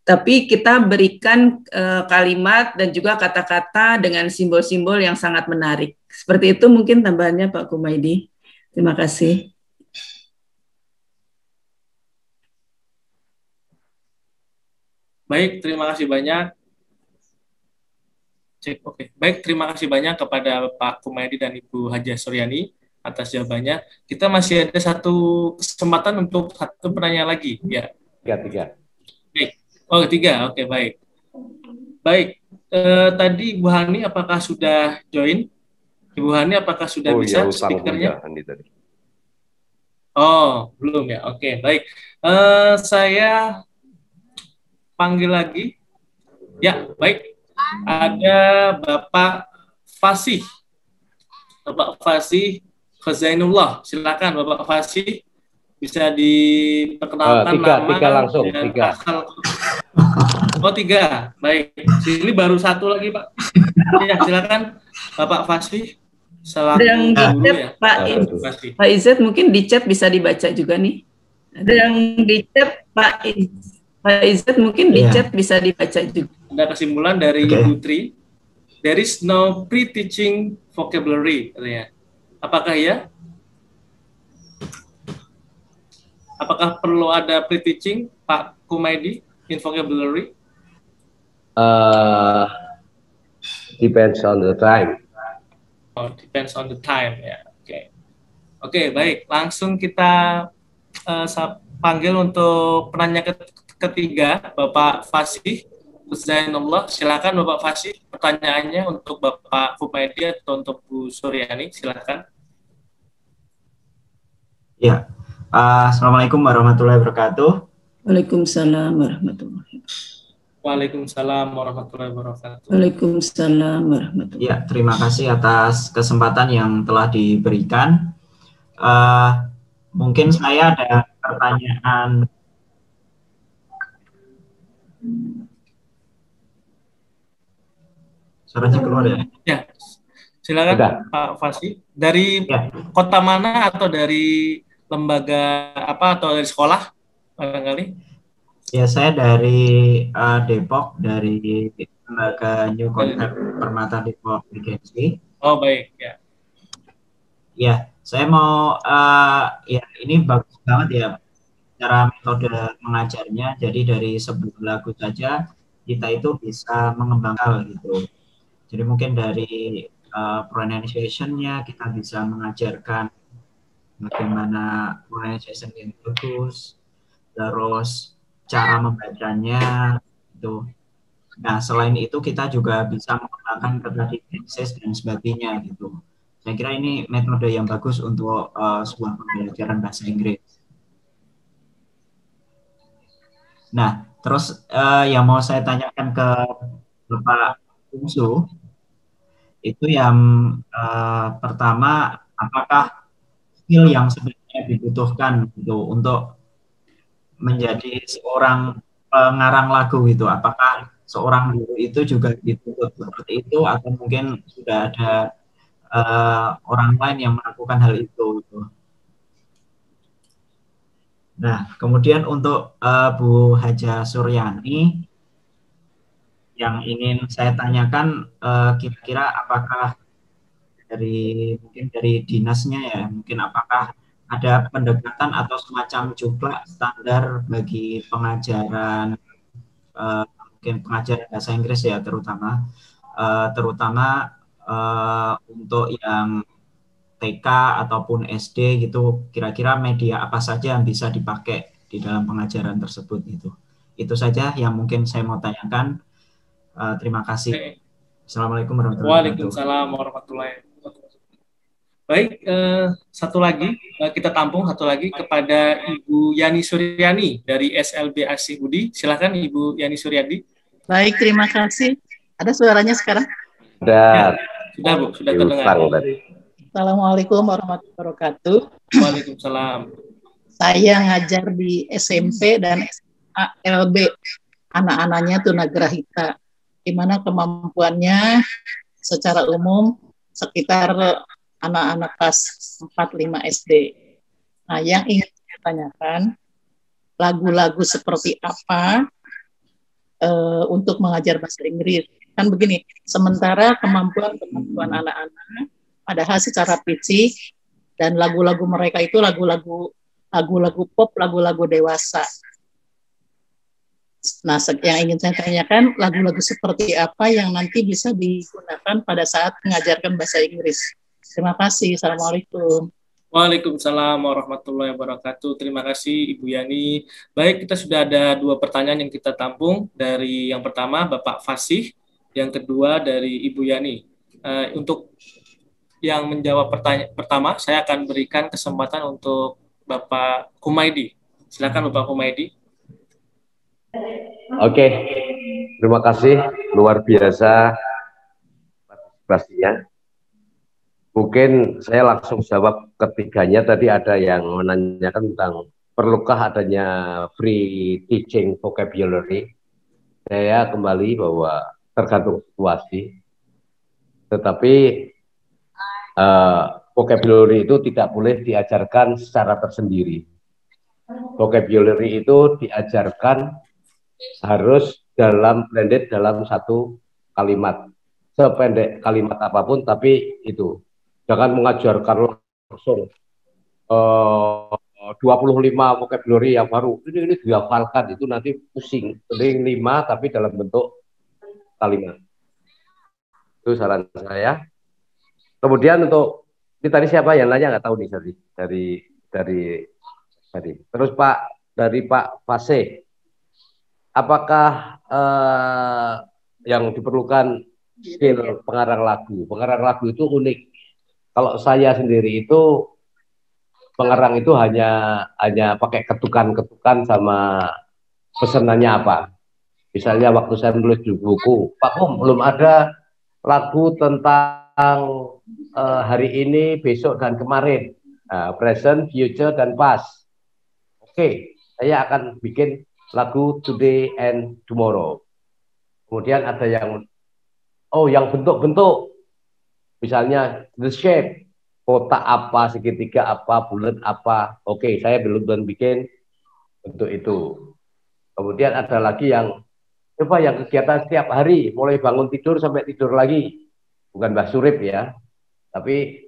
Tapi kita berikan kalimat dan juga kata-kata dengan simbol-simbol yang sangat menarik. Seperti itu mungkin tambahannya Pak Kumaydi. Terima kasih. Baik, terima kasih banyak. Oke. Baik, terima kasih banyak kepada Pak Kumaydi dan Ibu Haja Suryani atas jawabannya. Kita masih ada satu kesempatan untuk satu pertanyaan lagi. Ya. Tiga. Baik. Oh, 3. Oke, baik. Baik. Tadi Ibu Hani apakah sudah join? Ibu Hani apakah sudah bisa speakernya? Oh, belum ya. Oke, baik. Saya panggil lagi. Ya, baik. Ada Bapak Fasih. Bapak Fasih Khazainullah. Silakan Bapak Fasih. Bisa diperkenalkan tiga langsung. Oh, 3. Baik. Sini baru 1 lagi, Pak. Ya, silakan Bapak Fasih. Selaku yang di chat, ya. Pak Izzet mungkin di chat bisa dibaca juga nih. Ada yang di chat Pak Izzet. Pak Izzat mungkin di Iya. chat bisa dibaca juga. Ada kesimpulan dari Oke. Ibu Tri. There is no pre-teaching vocabulary, katanya. Apakah ya? Apakah perlu ada pre-teaching, Pak Kumaydi, in vocabulary? Depends on the time. Oh, depends on the time, ya. Oke. Oke, baik. Langsung kita panggil untuk penanya ketiga, Bapak Fasih Zainullah. Silakan Bapak Fasih, pertanyaannya untuk Bapak Kumaydi atau untuk Bu Suryani, silakan. Ya. Assalamualaikum warahmatullahi wabarakatuh. Waalaikumsalam warahmatullahi wabarakatuh. Waalaikumsalam warahmatullahi wabarakatuh. Waalaikumsalam warahmatullahi Ya, terima kasih atas kesempatan yang telah diberikan. Mungkin saya ada pertanyaan. Suaranya keluar ya? Ya, silakan Sudah. Pak Fasih. Dari kota mana atau dari lembaga apa atau dari sekolah barangkali? Ya, saya dari Depok, dari lembaga New Concept Permata Depok Agency. Oh, baik, ya. Ya, saya mau ya ini bagus banget ya cara metode mengajarnya. Jadi dari sebuah lagu saja kita itu bisa mengembangkan gitu. Jadi mungkin dari pronunciation-nya kita bisa mengajarkan bagaimana pronunciation yang bagus, terus cara membacanya itu. Nah, selain itu kita juga bisa menggunakan kata tenses dan sebagainya gitu. Saya kira ini metode yang bagus untuk sebuah pembelajaran bahasa Inggris. Nah, terus yang mau saya tanyakan ke Bapak Bungsu, itu yang pertama, apakah skill yang sebenarnya dibutuhkan gitu untuk menjadi seorang pengarang lagu itu? Apakah seorang guru itu juga dituntut seperti itu, atau mungkin sudah ada orang lain yang melakukan hal itu gitu. Nah, kemudian untuk Bu Haja Suryani, yang ingin saya tanyakan kira-kira apakah mungkin dari dinasnya ya, mungkin apakah ada pendekatan atau semacam juklak standar bagi pengajaran mungkin pengajaran bahasa Inggris ya, terutama untuk yang TK ataupun SD gitu, kira-kira media apa saja yang bisa dipakai di dalam pengajaran tersebut gitu. Itu saja yang mungkin saya mau tanyakan. Terima kasih. Assalamualaikum warahmatullahi wabarakatuh. Waalaikumsalam warahmatullahi wabarakatuh. Baik, satu lagi kita tampung satu lagi kepada Ibu Yani Suryani dari SLB Asih Budi. Silakan Ibu Yani Suryani. Baik, terima kasih. Ada suaranya sekarang? Dan sudah Bu, sudah terdengar. Assalamualaikum warahmatullahi wabarakatuh. Waalaikumsalam. Saya ngajar di SMP dan SMA LB, anak-anaknya tunagrahita, di mana kemampuannya secara umum sekitar anak-anak kelas 4-5 SD. Nah, yang ingin saya tanyakan, lagu-lagu seperti apa untuk mengajar bahasa Inggris? Kan begini, sementara kemampuan anak-anak, padahal secara fisik dan lagu-lagu mereka itu lagu-lagu pop, lagu-lagu dewasa. Nah, yang ingin saya tanyakan, lagu-lagu seperti apa yang nanti bisa digunakan pada saat mengajarkan bahasa Inggris? Terima kasih. Assalamualaikum. Waalaikumsalam warahmatullahi wabarakatuh. Terima kasih Ibu Yani. Baik, kita sudah ada 2 pertanyaan yang kita tampung. Dari yang pertama Bapak Fasih, yang kedua dari Ibu Yani. Untuk yang menjawab pertanyaan pertama, saya akan berikan kesempatan untuk Bapak Kumaydi. Silakan Bapak Kumaydi. Oke, terima kasih, luar biasa partisipasinya. Mungkin saya langsung jawab ketiganya. Tadi ada yang menanyakan tentang perlukah adanya free teaching vocabulary. Saya kembali bahwa tergantung situasi. Tetapi vocabulary itu tidak boleh diajarkan secara tersendiri. Vocabulary itu diajarkan harus blended dalam satu kalimat, sependek kalimat apapun, tapi itu jangan mengajarkan langsung 25 vocabulary yang baru ini dihafalkan, itu nanti pusing. Mending 5 tapi dalam bentuk kalimat. Itu saran saya. Kemudian untuk ini tadi siapa yang nanya, nggak tahu nih dari tadi. Terus dari Pak Fase, apakah yang diperlukan skill pengarang lagu? Pengarang lagu itu unik. Kalau saya sendiri itu pengarang itu hanya pakai ketukan-ketukan sama pesanannya apa. Misalnya waktu saya menulis di buku, Pak Om, belum ada lagu tentang hari ini, besok, dan kemarin. Present, future, dan past. Oke, saya akan bikin lagu today and tomorrow. Kemudian ada yang bentuk-bentuk. Misalnya the shape, kotak apa, segitiga apa, bulat apa. Oke, saya belum bikin bentuk itu. Kemudian ada lagi yang kegiatan setiap hari, mulai bangun tidur sampai tidur lagi. Bukan Mbah Surip ya, tapi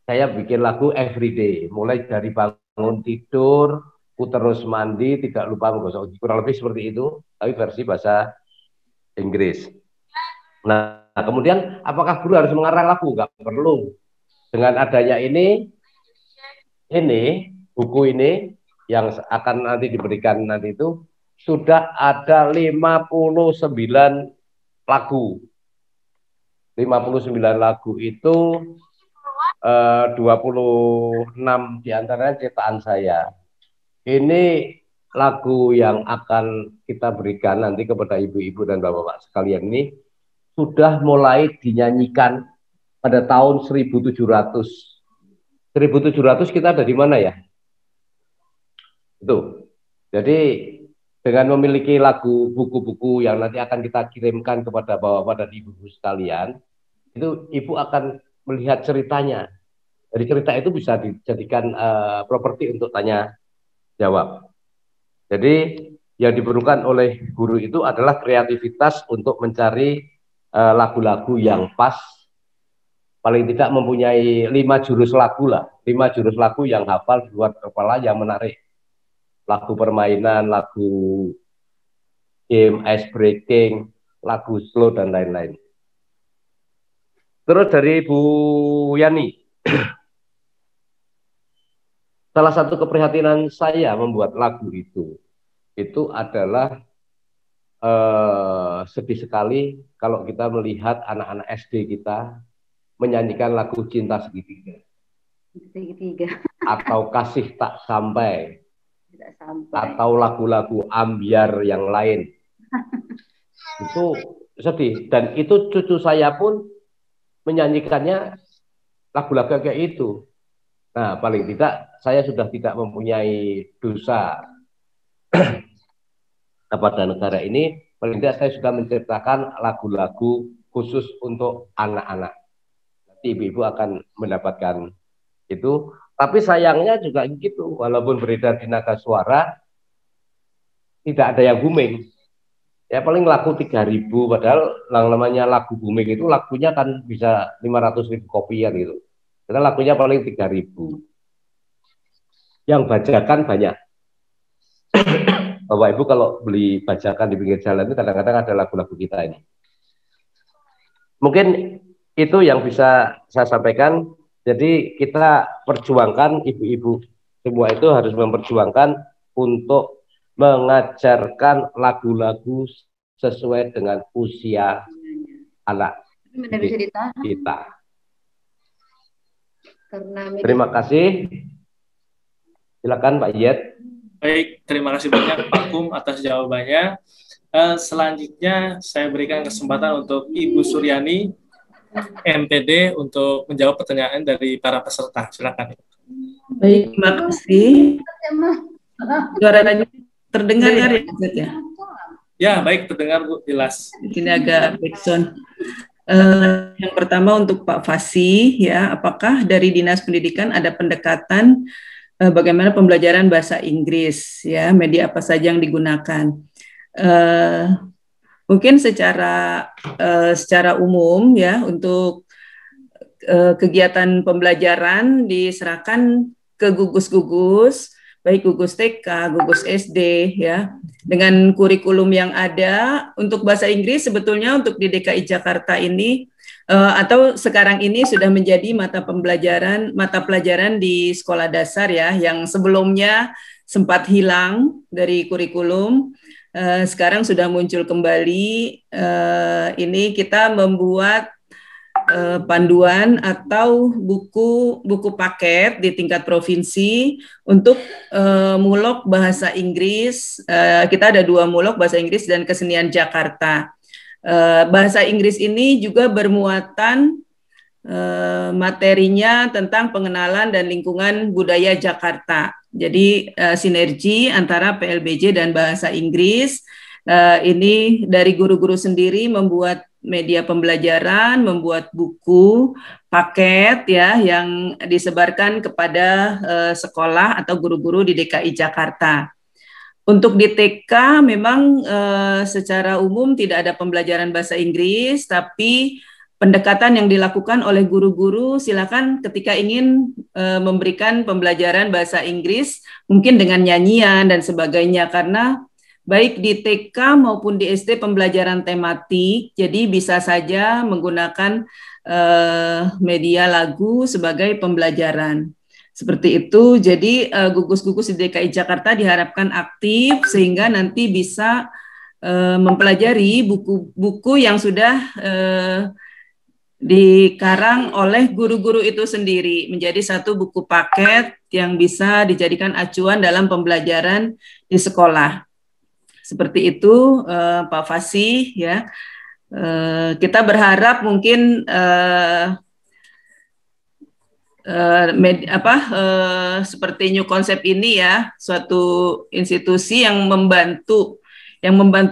saya bikin lagu everyday, mulai dari bangun tidur, terus mandi, tidak lupa menggosok gigi, kurang lebih seperti itu, tapi versi bahasa Inggris. Nah, kemudian apakah guru harus mengarang lagu? Nggak perlu. Dengan adanya ini buku ini yang akan nanti diberikan nanti itu sudah ada 59 lagu. 59 lagu itu 26 diantaranya ciptaan saya. Ini lagu yang akan kita berikan nanti kepada ibu-ibu dan bapak-bapak sekalian ini sudah mulai dinyanyikan pada tahun 1700. 1700 kita ada di mana ya? Itu. Jadi dengan memiliki lagu, buku-buku yang nanti akan kita kirimkan kepada bapak-bapak dan ibu-ibu sekalian, itu ibu akan melihat ceritanya. Dari cerita itu bisa dijadikan properti untuk tanya jawab. Jadi yang diperlukan oleh guru itu adalah kreativitas untuk mencari lagu-lagu yang pas, paling tidak mempunyai 5 jurus lagu lah, 5 jurus lagu yang hafal di luar kepala yang menarik. Lagu permainan, lagu game, ice breaking, lagu slow, dan lain-lain. Terus dari Bu Yani, salah satu keprihatinan saya membuat lagu itu adalah sedih sekali kalau kita melihat anak-anak SD kita menyanyikan lagu Cinta Segitiga. Atau Kasih Tak Sampai. Atau lagu-lagu ambiar yang lain. Itu sedih. Dan itu cucu saya pun menyanyikannya lagu-lagu kayak itu. Nah, paling tidak saya sudah tidak mempunyai dosa kepada negara ini. Paling tidak saya sudah menciptakan lagu-lagu khusus untuk anak-anak. Nanti ibu-ibu akan mendapatkan itu. Tapi sayangnya juga gitu, walaupun beredar di Naga Suara, tidak ada yang booming. Ya paling laku 3.000, padahal yang namanya lagu booming itu lagunya kan bisa 500.000 kopian gitu. Karena lagunya paling 3.000. Yang bajakan banyak. Bapak Ibu kalau beli bajakan di pinggir jalan itu kadang-kadang ada lagu-lagu kita ini. Mungkin itu yang bisa saya sampaikan. Jadi kita perjuangkan, ibu-ibu semua itu harus memperjuangkan untuk mengajarkan lagu-lagu sesuai dengan usia anak kita. Terima kasih. Silakan Pak Iyet. Baik, terima kasih banyak Pak Kum atas jawabannya. Selanjutnya saya berikan kesempatan untuk Ibu Suryani, MPD, untuk menjawab pertanyaan dari para peserta. Silakan. Baik, terima kasih. Suaranya terdengar ya? Ya, baik, terdengar Bu, jelas. Ini agak backsound. Yang pertama untuk Pak Fasi, ya, apakah dari Dinas Pendidikan ada pendekatan bagaimana pembelajaran bahasa Inggris, ya, media apa saja yang digunakan? Mungkin secara umum ya untuk kegiatan pembelajaran diserahkan ke gugus-gugus, baik gugus TK, gugus SD ya, dengan kurikulum yang ada. Untuk bahasa Inggris sebetulnya untuk di DKI Jakarta ini atau sekarang ini sudah menjadi mata pelajaran di sekolah dasar ya, yang sebelumnya sempat hilang dari kurikulum. Sekarang sudah muncul kembali. Ini kita membuat panduan atau buku paket di tingkat provinsi untuk mulok bahasa Inggris. Kita ada 2 mulok bahasa Inggris dan kesenian Jakarta. Bahasa Inggris ini juga bermuatan materinya tentang pengenalan dan lingkungan budaya Jakarta. Jadi sinergi antara PLBJ dan bahasa Inggris. Ini dari guru-guru sendiri membuat media pembelajaran, membuat buku paket ya yang disebarkan kepada sekolah atau guru-guru di DKI Jakarta. Untuk di TK memang secara umum tidak ada pembelajaran bahasa Inggris, tapi pendekatan yang dilakukan oleh guru-guru silakan ketika ingin memberikan pembelajaran bahasa Inggris mungkin dengan nyanyian dan sebagainya, karena baik di TK maupun di SD pembelajaran tematik, jadi bisa saja menggunakan media lagu sebagai pembelajaran. Seperti itu, jadi gugus-gugus di DKI Jakarta diharapkan aktif sehingga nanti bisa mempelajari buku-buku yang sudah dikarang oleh guru-guru itu sendiri menjadi satu buku paket yang bisa dijadikan acuan dalam pembelajaran di sekolah. Seperti itu, Pak Fasih ya. Kita berharap mungkin seperti New Concept ini ya, suatu institusi yang membantu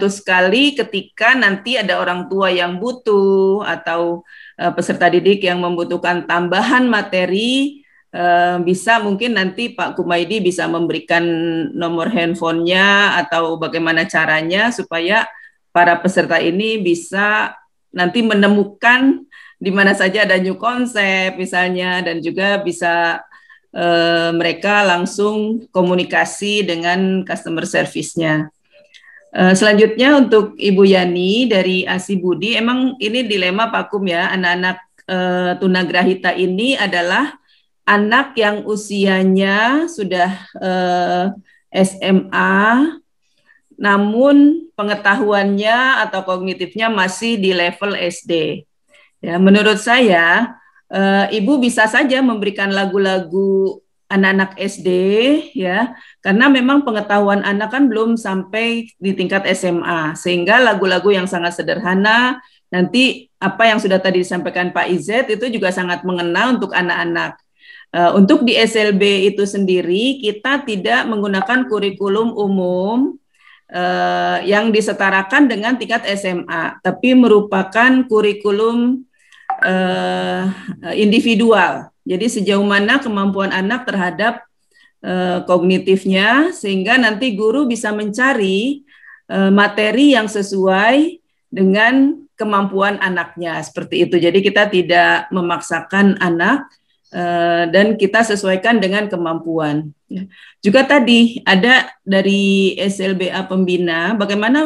sekali ketika nanti ada orang tua yang butuh atau peserta didik yang membutuhkan tambahan materi, bisa mungkin nanti Pak Kumaydi bisa memberikan nomor handphonenya atau bagaimana caranya supaya para peserta ini bisa nanti menemukan di mana saja ada New Concept misalnya, dan juga bisa mereka langsung komunikasi dengan customer service-nya. Selanjutnya untuk Ibu Yani dari ASI Budi, emang ini dilema Pak Kum ya, anak-anak tunagrahita ini adalah anak yang usianya sudah SMA, namun pengetahuannya atau kognitifnya masih di level SD. Ya, menurut saya, Ibu bisa saja memberikan lagu-lagu anak-anak SD, ya, karena memang pengetahuan anak kan belum sampai di tingkat SMA, sehingga lagu-lagu yang sangat sederhana, nanti apa yang sudah tadi disampaikan Pak Izet itu juga sangat mengena untuk anak-anak. Untuk di SLB itu sendiri, kita tidak menggunakan kurikulum umum yang disetarakan dengan tingkat SMA, tapi merupakan kurikulum individual. Jadi sejauh mana kemampuan anak terhadap kognitifnya, sehingga nanti guru bisa mencari materi yang sesuai dengan kemampuan anaknya, seperti itu. Jadi kita tidak memaksakan anak dan kita sesuaikan dengan kemampuan. Juga tadi ada dari SLBA Pembina, bagaimana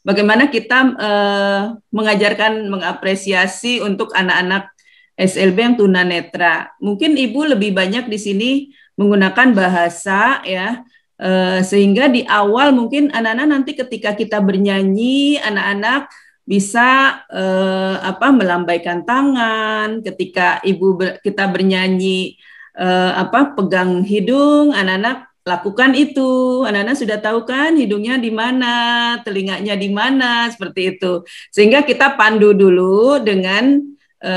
bagaimana kita mengajarkan, mengapresiasi untuk anak-anak SLB yang tunanetra. Mungkin Ibu lebih banyak di sini menggunakan bahasa ya, sehingga di awal mungkin anak-anak nanti ketika kita bernyanyi, anak-anak bisa melambaikan tangan. Ketika kita bernyanyi pegang hidung, anak-anak lakukan itu. Anak-anak sudah tahu kan hidungnya di mana, telinganya di mana, seperti itu. Sehingga kita pandu dulu dengan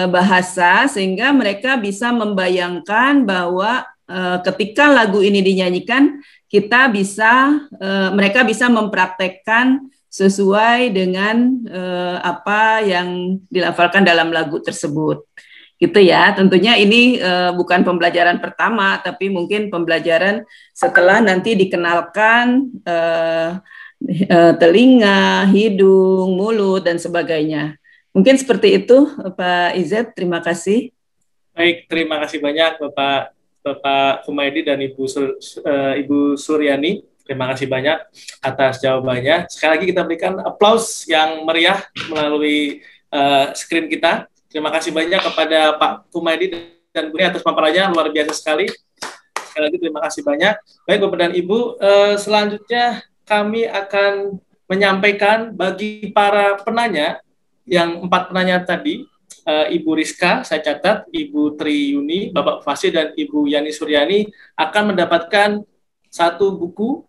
bahasa, sehingga mereka bisa membayangkan bahwa ketika lagu ini dinyanyikan, mereka bisa mempraktekkan sesuai dengan apa yang dilafalkan dalam lagu tersebut. Gitu ya, tentunya ini bukan pembelajaran pertama, tapi mungkin pembelajaran setelah nanti dikenalkan telinga, hidung, mulut, dan sebagainya. Mungkin seperti itu, Pak Izet. Terima kasih. Baik, terima kasih banyak Bapak Kumaydi dan Ibu Suryani. Terima kasih banyak atas jawabannya. Sekali lagi kita berikan aplaus yang meriah melalui screen kita. Terima kasih banyak kepada Pak Kumaydi dan Bu atas paparannya, luar biasa sekali. Sekali lagi terima kasih banyak. Baik Bapak dan Ibu, selanjutnya kami akan menyampaikan bagi para penanya, yang 4 penanya tadi, Ibu Rizka, saya catat, Ibu Tri Yuni, Bapak Fasih, dan Ibu Yani Suryani akan mendapatkan satu buku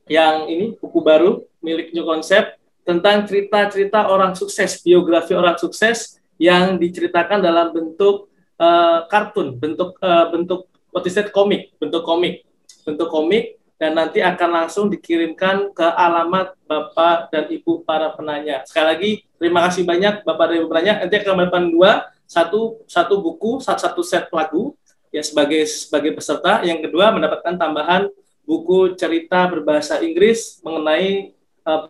yang ini, buku baru milik New Concept tentang cerita-cerita orang sukses, biografi orang sukses yang diceritakan dalam bentuk kartun, bentuk komik, dan nanti akan langsung dikirimkan ke alamat Bapak dan Ibu para penanya. Sekali lagi, terima kasih banyak Bapak dan Ibu penanya. Nanti akan mendapatkan satu buku, satu set lagu ya sebagai peserta. Yang kedua mendapatkan tambahan buku cerita berbahasa Inggris mengenai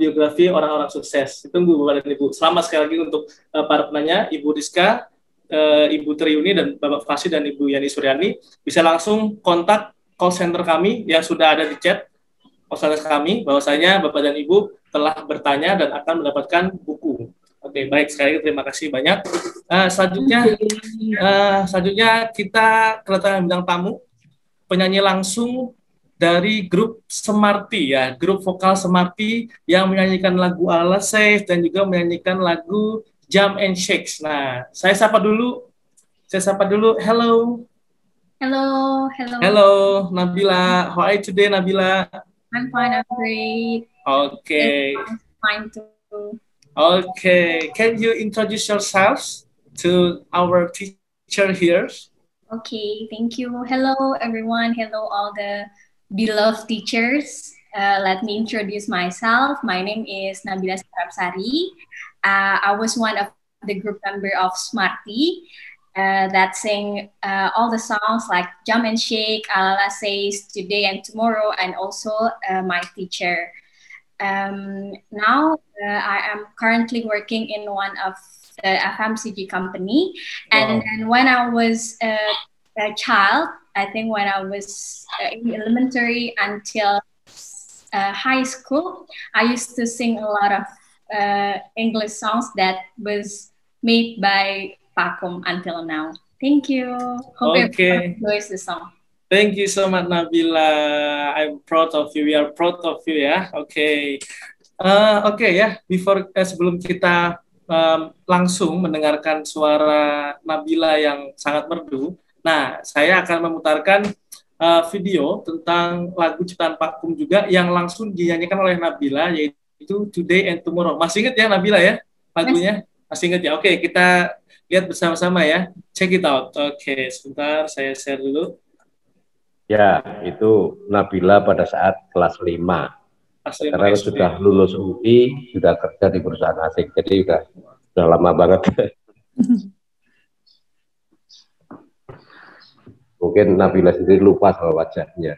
biografi orang-orang sukses. Ditunggu Bapak dan Ibu. Selamat sekali lagi untuk para penanya, Ibu Rizka, Ibu Triuni, dan Bapak Fasih dan Ibu Yani Suryani. Bisa langsung kontak call center kami yang sudah ada di chat call center kami, bahwasanya Bapak dan Ibu telah bertanya dan akan mendapatkan buku. Oke, baik, sekali lagi terima kasih banyak. Selanjutnya kita kedatangan bintang tamu, penyanyi langsung dari grup Smarty ya, grup vokal Smarty yang menyanyikan lagu Ala Safe dan juga menyanyikan lagu Jump and Shakes. Nah, saya sapa dulu. Hello. Hello, Nabila. How are you today, Nabila? I'm fine, I'm great. Okay. I'm fine too. Okay. Can you introduce yourselves to our teacher here? Okay, thank you. Hello, everyone. Hello, all the beloved teachers. Let me introduce myself. My name is Nabila Sarapsari. I was one of the group member of Smarty. That sing all the songs like Jump and Shake, Alala Says, Today and Tomorrow, and also my teacher. Now I am currently working in one of the FMCG company, and then when I was a child, I think when I was in elementary until high school, I used to sing a lot of English songs that was made by Pakum until now. Thank you. Hope everyone enjoys the song. Thank you so much, Nabila. I'm proud of you. We are proud of you ya. Oke. Oke ya. Sebelum kita langsung mendengarkan suara Nabila yang sangat merdu, nah saya akan memutarkan video tentang lagu ciptaan Pakum juga yang langsung dinyanyikan oleh Nabila, yaitu Today and Tomorrow. Masih ingat ya Nabila ya lagunya? Masih ingat ya? Oke, kita lihat bersama-sama ya. Check it out. Oke, sebentar saya share dulu. Ya, itu Nabila pada saat kelas 5. Sekarang sudah lulus UI, sudah kerja di perusahaan asing. Jadi sudah lama banget. Mungkin Nabila sendiri lupa sama wajahnya.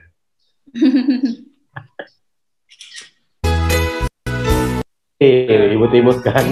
Imut-imut kan.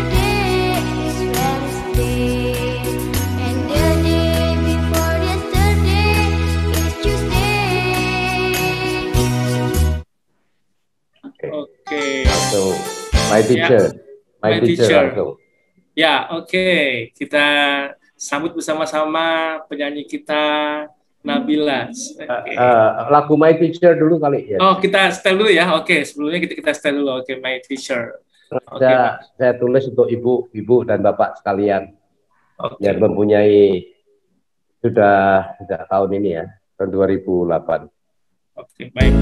Yesterday is Wednesday. My teacher. My My teacher teacher. langsung. Ya, oke. Kita sambut bersama-sama penyanyi kita Nabila. Oke. Lagu My Teacher dulu kali ya. Oh, kita setel dulu ya. Oke, sebelumnya kita setel dulu. Oke, My Teacher. Oke, Saya tulis untuk ibu dan bapak sekalian. Oke. Yang mempunyai sudah tahun ini ya, tahun 2008. Oke, baik.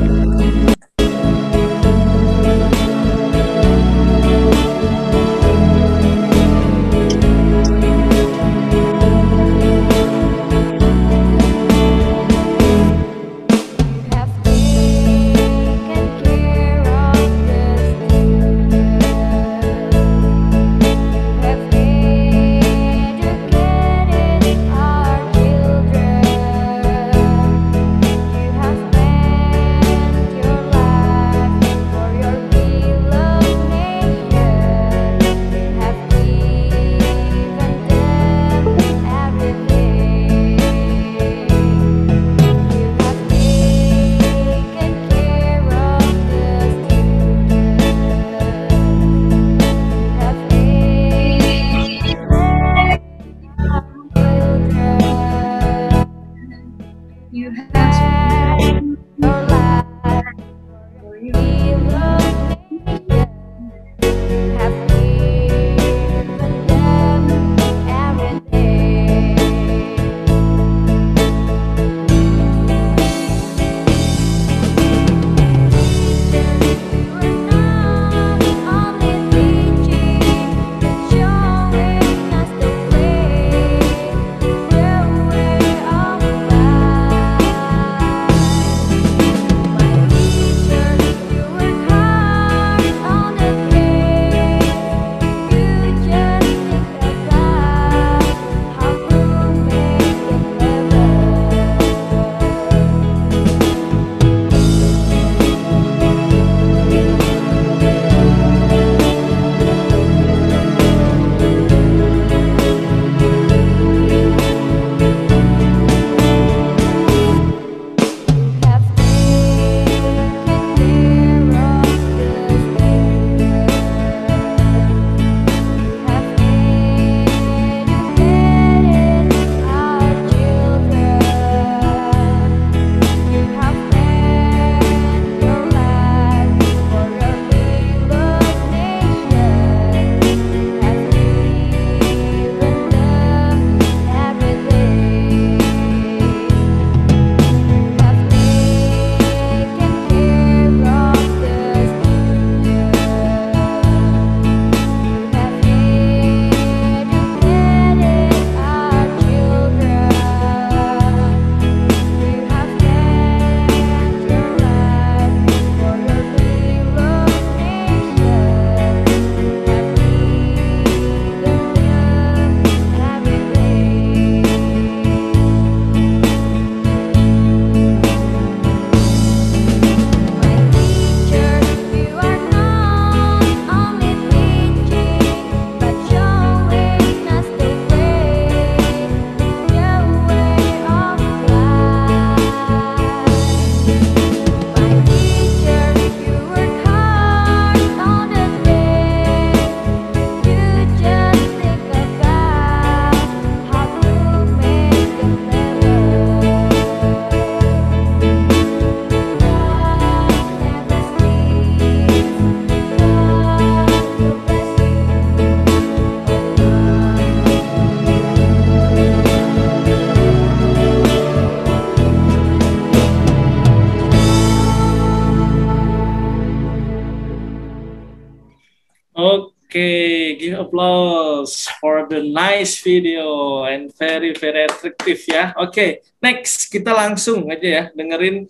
Okay, give applause for the nice video and very attractive ya. Oke, next kita langsung aja ya dengerin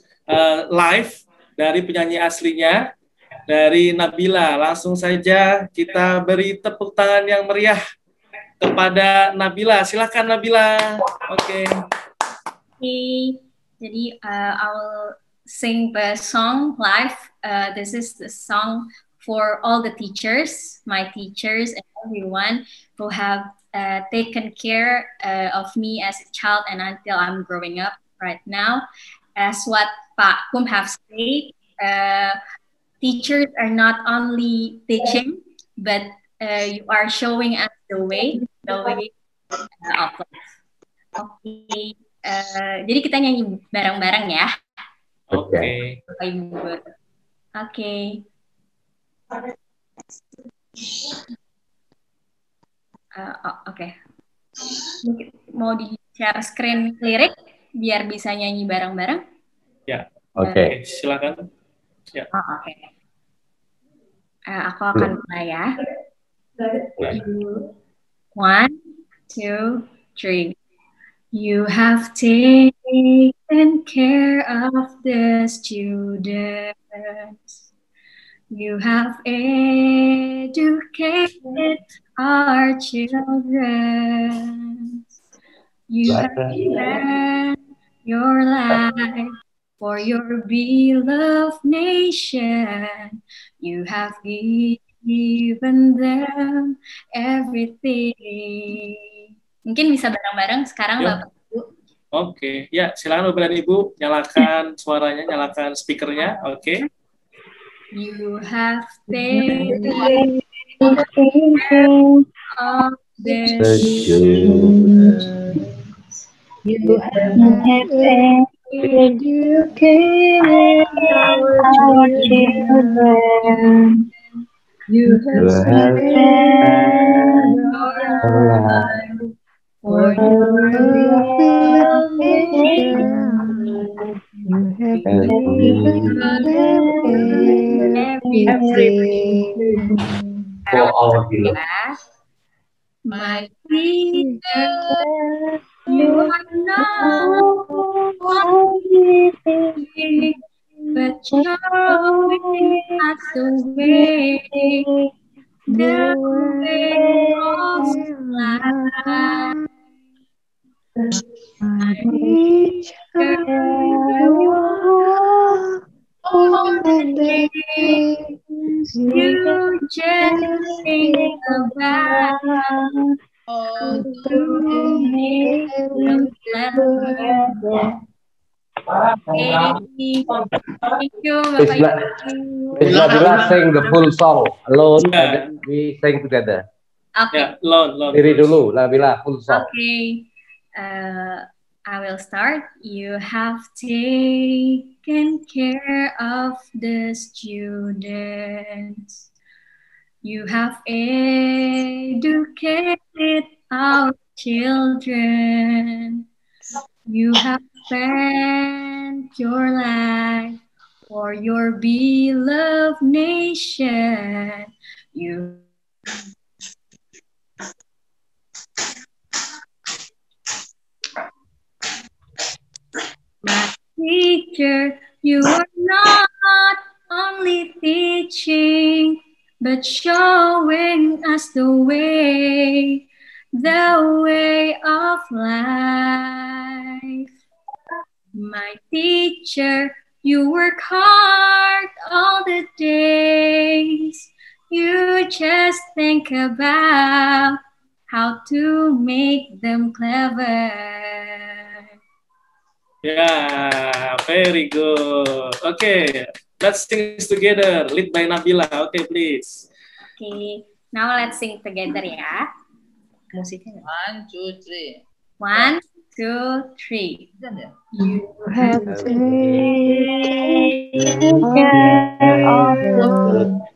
live dari penyanyi aslinya dari Nabila. Langsung saja kita beri tepuk tangan yang meriah kepada Nabila. Silakan Nabila. Oke. Okay. Jadi I will sing the song live. This is the song for all the teachers, my teachers, and everyone who have taken care of me as a child and until I'm growing up right now. As what Pak Kum have said, teachers are not only teaching, but you are showing us the way of life. Oke, jadi kita nyanyi bareng-bareng ya. Oke. Oke. Oke. Mau di-share screen lirik biar bisa nyanyi bareng-bareng? Ya. Oke. Silakan. Ya. Oke. Aku akan mulai ya. 1, 2, 3. You have taken care of the students. You have educated our children. You have spent your life for your beloved nation. You have given them everything. Mungkin bisa bareng-bareng sekarang Bapak Ibu. Oke, ya silakan Bapak dan Ibu nyalakan suaranya, nyalakan speakernya. Oke. You have taken of the You have educated our children. You have spent your life for your beloved nation. You have given them everything. For our beloved. My teacher, you are not only thinking, but showing us the way of life. My teacher, you are all the things you just think about. How to make them clever. Thank you, Miss Nabila sing the full song alone, and we sing together. Okay. Alone. Diri dulu, Nabila full song. Okay. I will start. You have taken care of the students. You have educated our children. You have spent your life for your beloved nation. You My teacher, you are not only teaching, but showing us the way of life. My teacher, you work hard all the days. You just think about how to make them clever. Yeah, very good. Okay, let's sing this together. Lead by Nabila. Okay, please. Okay, now let's sing together ya. Musiknya. 1, 2, 3. 1, 2, 3. You have taken care of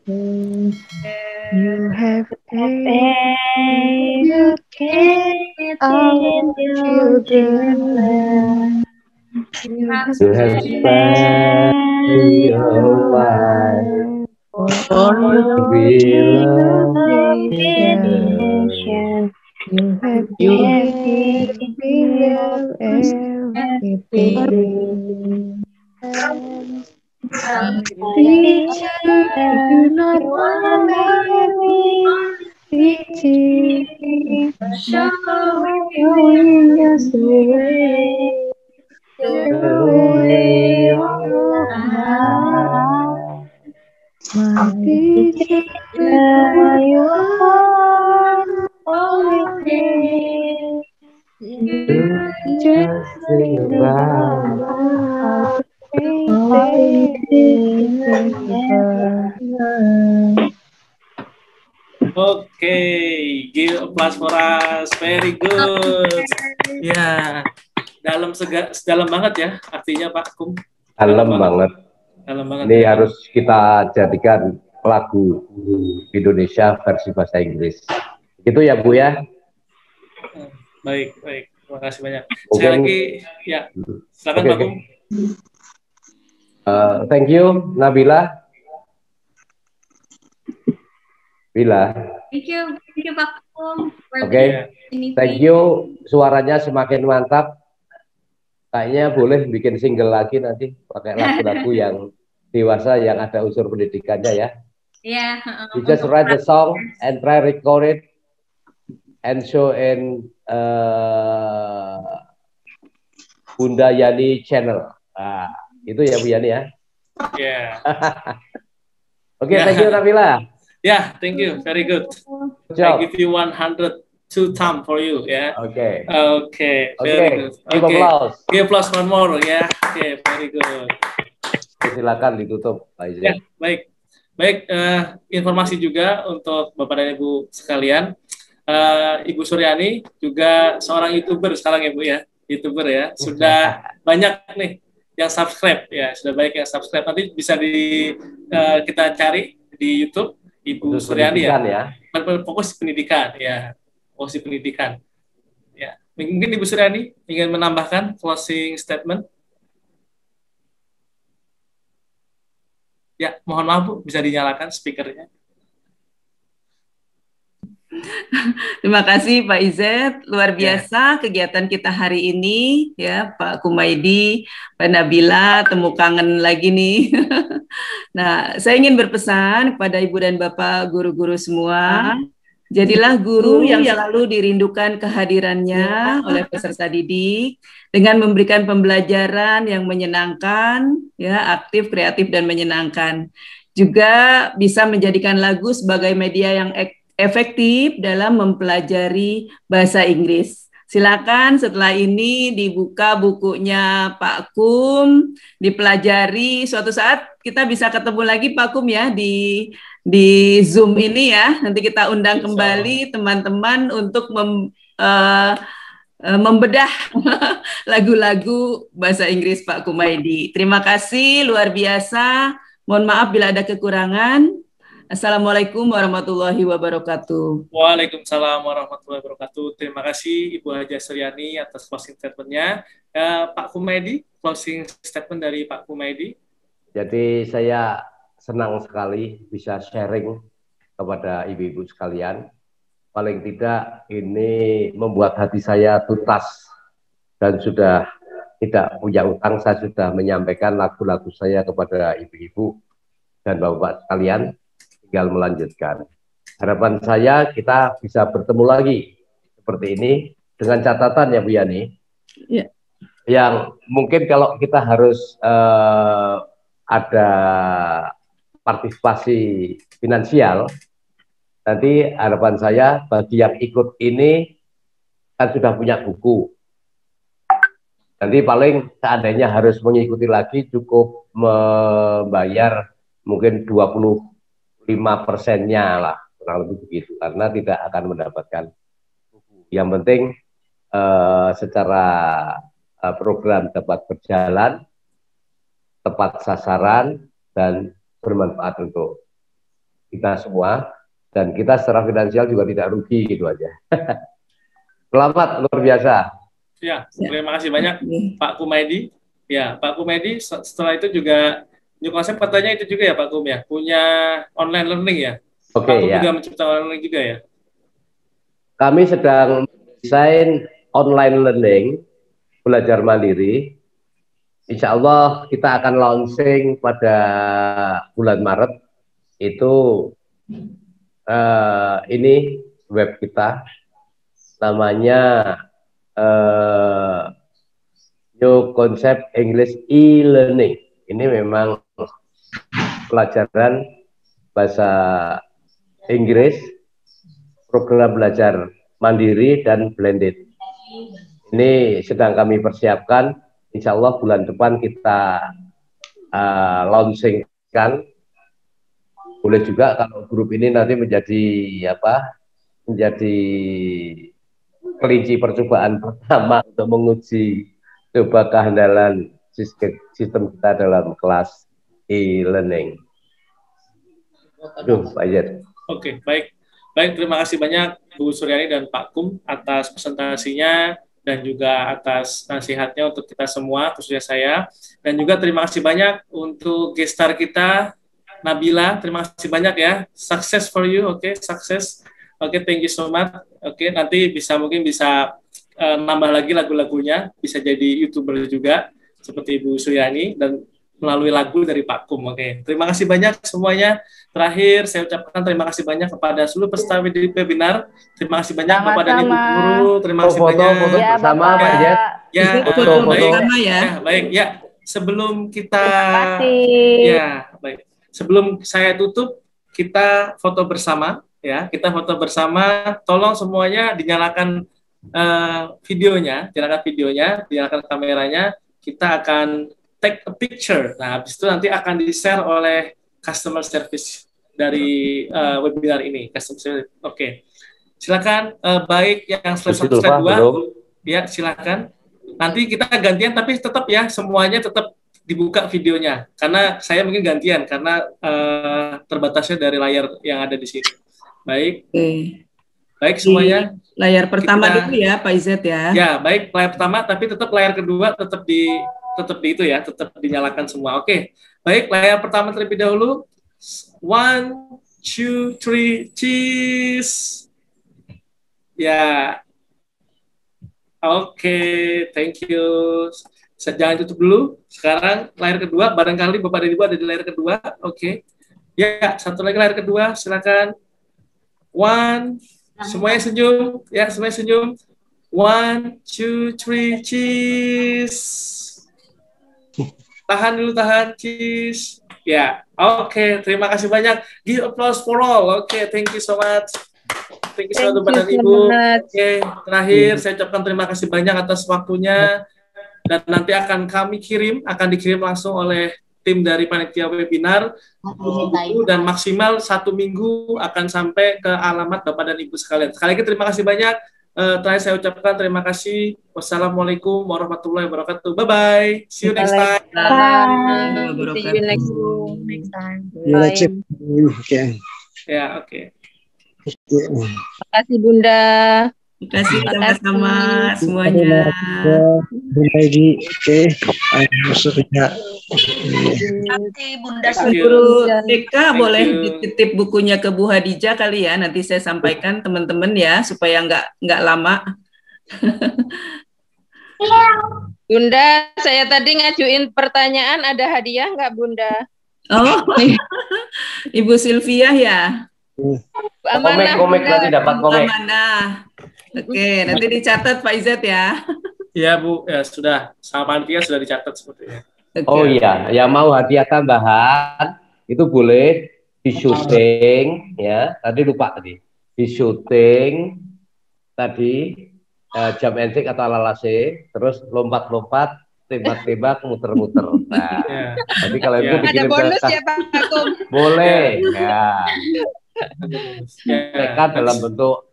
them. You have educated our children. You have spent your life for your beloved nation. You have given everything. Teacher, do not want teaching, showing us the way of life. My teacher, you are always you just think about how Oke, give applause for us. Very good. Ya, dalam banget ya artinya Pak Kum. Dalam banget. Dalam banget. Ini harus kita jadikan lagu Indonesia versi bahasa Inggris. Itu ya Bu ya. Baik, baik. Terima kasih banyak. Mungkin, Sekali lagi, ya. Silakan Pak Kum. Thank you, Nabila. Bila. Thank you Pak Kum. Oke, thank you. Suaranya semakin mantap. Kayaknya boleh bikin single lagi nanti pakai lagu-lagu yang dewasa yang ada unsur pendidikannya ya. Yeah. You just write the song and try record it and show in Bunda Yani channel. Itu ya Bu Yani ya. Yeah. Oke, thank you Nabila. Yeah, thank you. Very good. I give you 102 thumb for you. Yeah. Okay. Okay. Very good. Give applause. Give applause one more. Yeah. Okay. Very good. Silakan ditutup, Pak Izin. Ya, baik. Baik. Informasi juga untuk Bapak dan Ibu sekalian. Ibu Suryani juga seorang YouTuber sekarang ya Bu ya. YouTuber ya. Sudah banyak nih yang subscribe ya. Sudah banyak yang subscribe. Nanti bisa kita cari di YouTube. Ibu Suryani ya. Fokus pendidikan ya. Fokus pendidikan. Ya. Mungkin Ibu Suryani ingin menambahkan closing statement. Ya, mohon maaf Bu, bisa dinyalakan speakernya. Terima kasih Pak Izet, luar biasa kegiatan kita hari ini ya Pak Kumaydi, Pak Nabila, temu kangen lagi nih. Nah, saya ingin berpesan kepada Ibu dan Bapak guru-guru semua, jadilah guru yang selalu dirindukan kehadirannya oleh peserta didik dengan memberikan pembelajaran yang menyenangkan, ya aktif, kreatif dan menyenangkan. Juga bisa menjadikan lagu sebagai media yang efektif dalam mempelajari bahasa Inggris. Silakan setelah ini dibuka bukunya Pak Kum, dipelajari. Suatu saat kita bisa ketemu lagi Pak Kum ya di Zoom ini ya. Nanti kita undang kembali teman-teman untuk membedah lagu-lagu bahasa Inggris Pak Kumaydi. Terima kasih luar biasa. Mohon maaf bila ada kekurangan. Assalamualaikum warahmatullahi wabarakatuh. Waalaikumsalam warahmatullahi wabarakatuh. Terima kasih Ibu Haja Suryani atas closing statement-nya. Pak Kumaydi, closing statement dari Pak Kumaydi. Jadi saya senang sekali bisa sharing kepada ibu-ibu sekalian. Paling tidak ini membuat hati saya tuntas dan sudah tidak punya utang. Saya sudah menyampaikan lagu-lagu saya kepada ibu-ibu dan bapak sekalian. Tinggal melanjutkan. Harapan saya kita bisa bertemu lagi seperti ini dengan catatan ya Bu Yani. Ya. Yang mungkin kalau kita harus ada partisipasi finansial, nanti harapan saya bagi yang ikut ini kan sudah punya buku. Nanti paling seandainya harus mengikuti lagi cukup membayar mungkin 25%-nya lah, kurang lebih begitu, karena tidak akan mendapatkan buku. Yang penting secara program dapat berjalan, tepat sasaran, dan bermanfaat untuk kita semua, dan kita secara finansial juga tidak rugi, gitu aja. Selamat, luar biasa. Ya, terima kasih banyak Pak Kumaydi. Ya, Pak Kumaydi setelah itu juga New Konsep katanya itu juga ya Pak Kum ya, punya online learning ya. Oke, Pak Kum ya. juga menciptakan online learning juga ya. Kami sedang desain online learning, belajar mandiri. Insya Allah kita akan launching pada bulan Maret. Itu ini web kita, namanya New Concept English e-learning. Ini memang pelajaran bahasa Inggris, program belajar mandiri dan blended. Ini sedang kami persiapkan. Insya Allah bulan depan kita launchingkan boleh juga kalau grup ini nanti menjadi apa? Menjadi kelinci percobaan pertama untuk menguji coba kehandalan sistem kita dalam kelas e-learning. Aduh, Pak Yed. Oke, baik. Baik, terima kasih banyak Bu Suryani dan Pak Kum atas presentasinya dan juga atas nasihatnya untuk kita semua, khususnya saya. Dan juga terima kasih banyak untuk guest star kita, Nabila. Terima kasih banyak ya. Success for you, oke, sukses. Oke, thank you so much. Oke, nanti mungkin bisa nambah lagi lagu-lagunya, bisa jadi YouTuber juga, seperti Bu Suryani, dan melalui lagu dari Pak Kum. Oke, terima kasih banyak semuanya. Terakhir, saya ucapkan terima kasih banyak kepada seluruh peserta webinar. Terima kasih banyak kepada Ibu Guru. Terima kasih banyak. Foto bersama, Pak Yed. Ya, bersama ya. Baik, ya. Sebelum kita, baik. Sebelum saya tutup, kita foto bersama. Ya, kita foto bersama. Tolong semuanya dinyalakan videonya, dinyalakan kameranya. Kita akan take a picture. Nah, habis itu nanti akan di-share oleh customer service dari webinar ini. Customer service. Oke. Silakan, baik yang slide 1, slide 2. Ya, silakan. Nanti kita gantian, tapi tetap ya, semuanya tetap dibuka videonya. Karena saya mungkin gantian, karena terbatasnya dari layar yang ada di sini. Baik. Baik semuanya. Layar pertama dulu ya, Pak Izet ya. Ya, baik, layar pertama, tapi tetap layar kedua tetap dinyalakan semua. Oke. Baik, layar pertama terlebih dahulu. 1, 2, 3, cheese. Ya. Oke, thank you. Jangan tutup dulu. Sekarang layar kedua, barangkali Bapak dan Ibu ada di layar kedua. Oke. Ya, satu lagi layar kedua, silakan. 1, semuanya senyum. Ya, semuanya senyum. 1, 2, 3, cheese. Tahan dulu, tahan, cheese. Ya, oke, terima kasih banyak. Give applause for all. Oke, thank you so much. Thank you so much, Bapak dan Ibu. Oke, terakhir saya ucapkan terima kasih banyak atas waktunya. Dan nanti akan dikirim langsung oleh tim dari panitia webinar. Dan maksimal 1 minggu akan sampai ke alamat Bapak dan Ibu sekalian. Sekali lagi terima kasih banyak. Terakhir saya ucapkan terima kasih. Wassalamualaikum warahmatullahi wabarakatuh. Bye-bye. See you next time. Bye. See you next time. Okay. Ya, oke. Terima kasih Bunda. Terima kasih sama-sama semuanya. Oke. Nanti Bunda Guru TK boleh dititip bukunya ke Bu Hadijah kali ya. Nanti saya sampaikan teman-teman ya supaya nggak lama. Bunda, saya tadi ngajuin pertanyaan, ada hadiah nggak Bunda? Oh, Ibu Sylvia ya. Komik nanti dapat komik. Oke, nanti dicatat Pak Izet ya. Iya Bu, ya sudah. Sama panitia sudah dicatat sepertinya. Oh iya, yang mau hadiah tambahan itu boleh di syuting ya. Tadi lupa tadi. Di syuting tadi jump and stick atau alalase, terus lompat-lompat, tembak-tembak, muter-muter. Nah, tapi kalau itu dikirim ada bonus ya Pak Kum? Boleh ya. Mereka dalam bentuk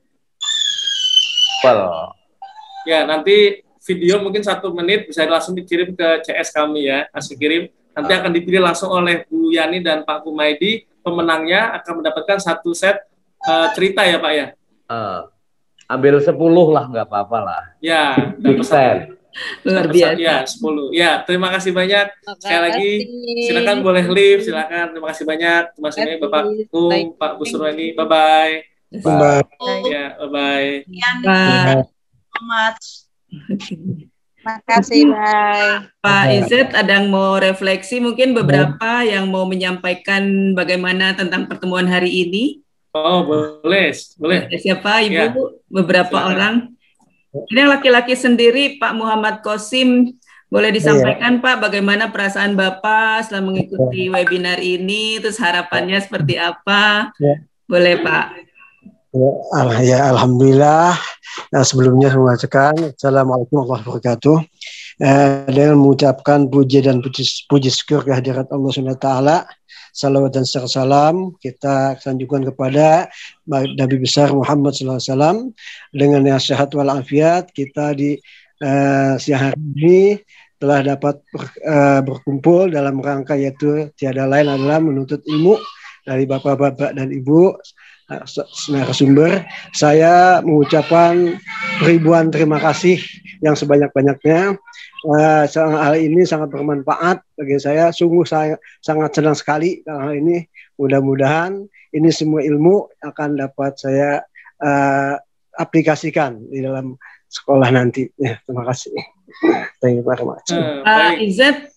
ya, nanti video mungkin 1 menit bisa langsung dikirim ke CS kami ya, langsung kirim. Nanti akan dipilih langsung oleh Bu Yani dan Pak Kumaidi. Pemenangnya akan mendapatkan 1 set cerita ya Pak ya. Ambil 10 lah, nggak apa-apa lah. Ya, luar biasa. Ya, 10. Ya, terima kasih banyak. Sekali lagi, silakan boleh leave, silakan. Terima kasih banyak. Terima kasih Bapak Kum, Pak Bu Surwani. Bye-bye. Bye. Ya, bye-bye. Terima kasih, bye. Pak Izet ada yang mau refleksi, mungkin beberapa yang mau menyampaikan bagaimana tentang pertemuan hari ini. Oh, boleh. Siapa Ibu? Ya. Beberapa Silakan. orang. Ini yang laki-laki sendiri, Pak Muhammad Kosim, boleh disampaikan Pak bagaimana perasaan Bapak setelah mengikuti webinar ini, terus harapannya seperti apa? Boleh Pak. Ya, alhamdulillah. Nah, sebelumnya saya mengucapkan Assalamualaikum warahmatullahi wabarakatuh. dengan mengucapkan puji dan puji syukur kehadirat Allah SWT. Salawat dan salam kita sanjungkan kepada Nabi besar Muhammad SAW. Dengan yang sehat walafiat kita di siang hari ini telah dapat berkumpul dalam rangka yaitu tiada lain adalah menuntut ilmu dari bapak-bapak dan ibu narasumber. Saya mengucapkan ribuan terima kasih yang sebanyak-banyaknya. Hal ini sangat bermanfaat bagi saya. Sungguh saya sangat senang sekali hal ini. Mudah-mudahan ini semua ilmu akan dapat saya aplikasikan di dalam sekolah nanti. Ya, terima kasih. Thank you very much. Pak Izzat,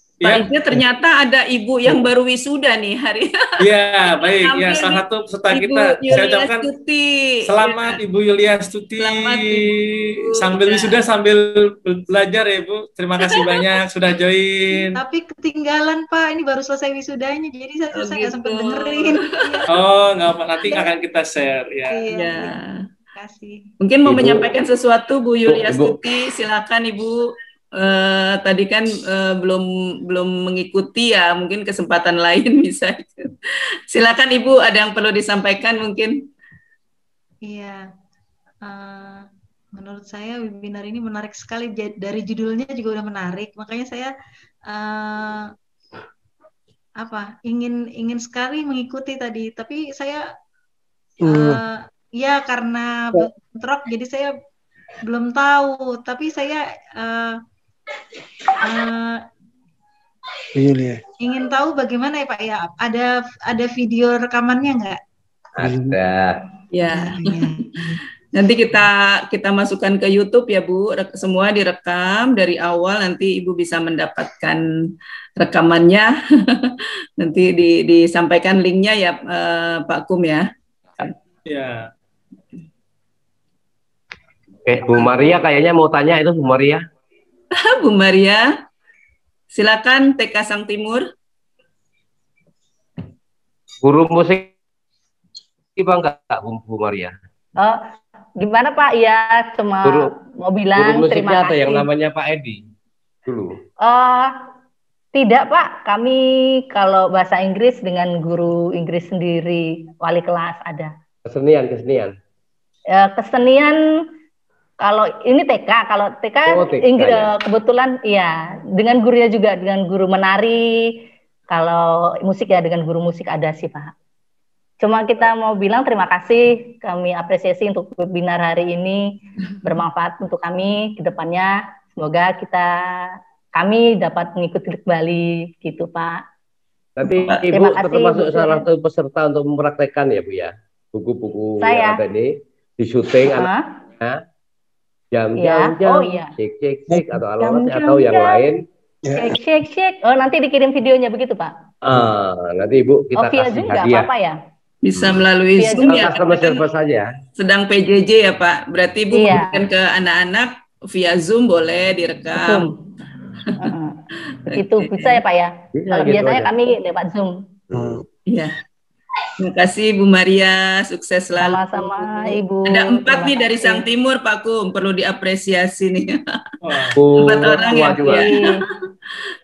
ternyata ada ibu yang baru wisuda nih hari. Iya, baik. Ya, salah satu peserta kita. Saya ucapkan selamat Ibu Yulia Stuti. Sambil wisuda sambil belajar ya, Bu. Terima kasih banyak sudah join. Tapi ketinggalan, Pak. Ini baru selesai wisudanya, jadi saya nggak sempat dengerin. Oh, nggak apa. Nanti akan kita share ya. Iya. Kasih. Mungkin mau menyampaikan sesuatu Bu Yulia Stuti, silakan Ibu. Tadi kan belum mengikuti ya, mungkin kesempatan lain bisa. Silakan Ibu, ada yang perlu disampaikan mungkin. Iya, menurut saya webinar ini menarik sekali, dari judulnya juga udah menarik, makanya saya ingin sekali mengikuti tadi, tapi saya ya karena bentrok jadi saya belum tahu, tapi saya ingin tahu bagaimana ya Pak ya, ada video rekamannya nggak? Ada. Ya. Nanti kita masukkan ke YouTube ya Bu, semua direkam dari awal, nanti Ibu bisa mendapatkan rekamannya. Nanti disampaikan linknya ya Pak Kum ya. Ya. Oke, Bu Maria kayaknya mau tanya itu Bu Maria. Bu Maria, silakan TK Sang Timur. Guru musik Bang enggak Bu Maria? Gimana Pak? Ya, cuma mau bilang guru terima kasih. Ada yang namanya Pak Edi dulu. Tidak Pak, kami kalau bahasa Inggris dengan guru Inggris sendiri, wali kelas ada. Kesenian. Kesenian kalau ini TK, kalau TK, Inggris ya. Kebetulan iya, dengan gurunya juga, dengan guru menari. Kalau musik ya dengan guru musik ada sih Pak. Cuma kita mau bilang terima kasih, kami apresiasi untuk webinar hari ini, bermanfaat untuk kami ke depannya. Semoga kami dapat mengikuti kembali gitu Pak. Nanti Ibu termasuk salah satu peserta untuk mempraktekkan ya Bu ya. Buku-buku yang ada ini di syuting anak-anaknya. Jam, cek atau alat atau yang lain. Cek. Oh, nanti dikirim videonya begitu Pak? Nanti Ibu kita kasih Zoom hadiah. Apa-apa ya? Bisa melalui Zoom ya. Customer service saja. Sedang PJJ ya Pak. Berarti Ibu berikan ke anak-anak via Zoom boleh direkam. Itu bisa ya Pak ya? Kalau gitu biasanya aja. kami lewat Zoom. Iya. Terima kasih Bu Maria, sukses selalu. Sama-sama Ibu. Ada 4 nih dari Sang Timur Pak Kum, perlu diapresiasi nih. 4 orang ya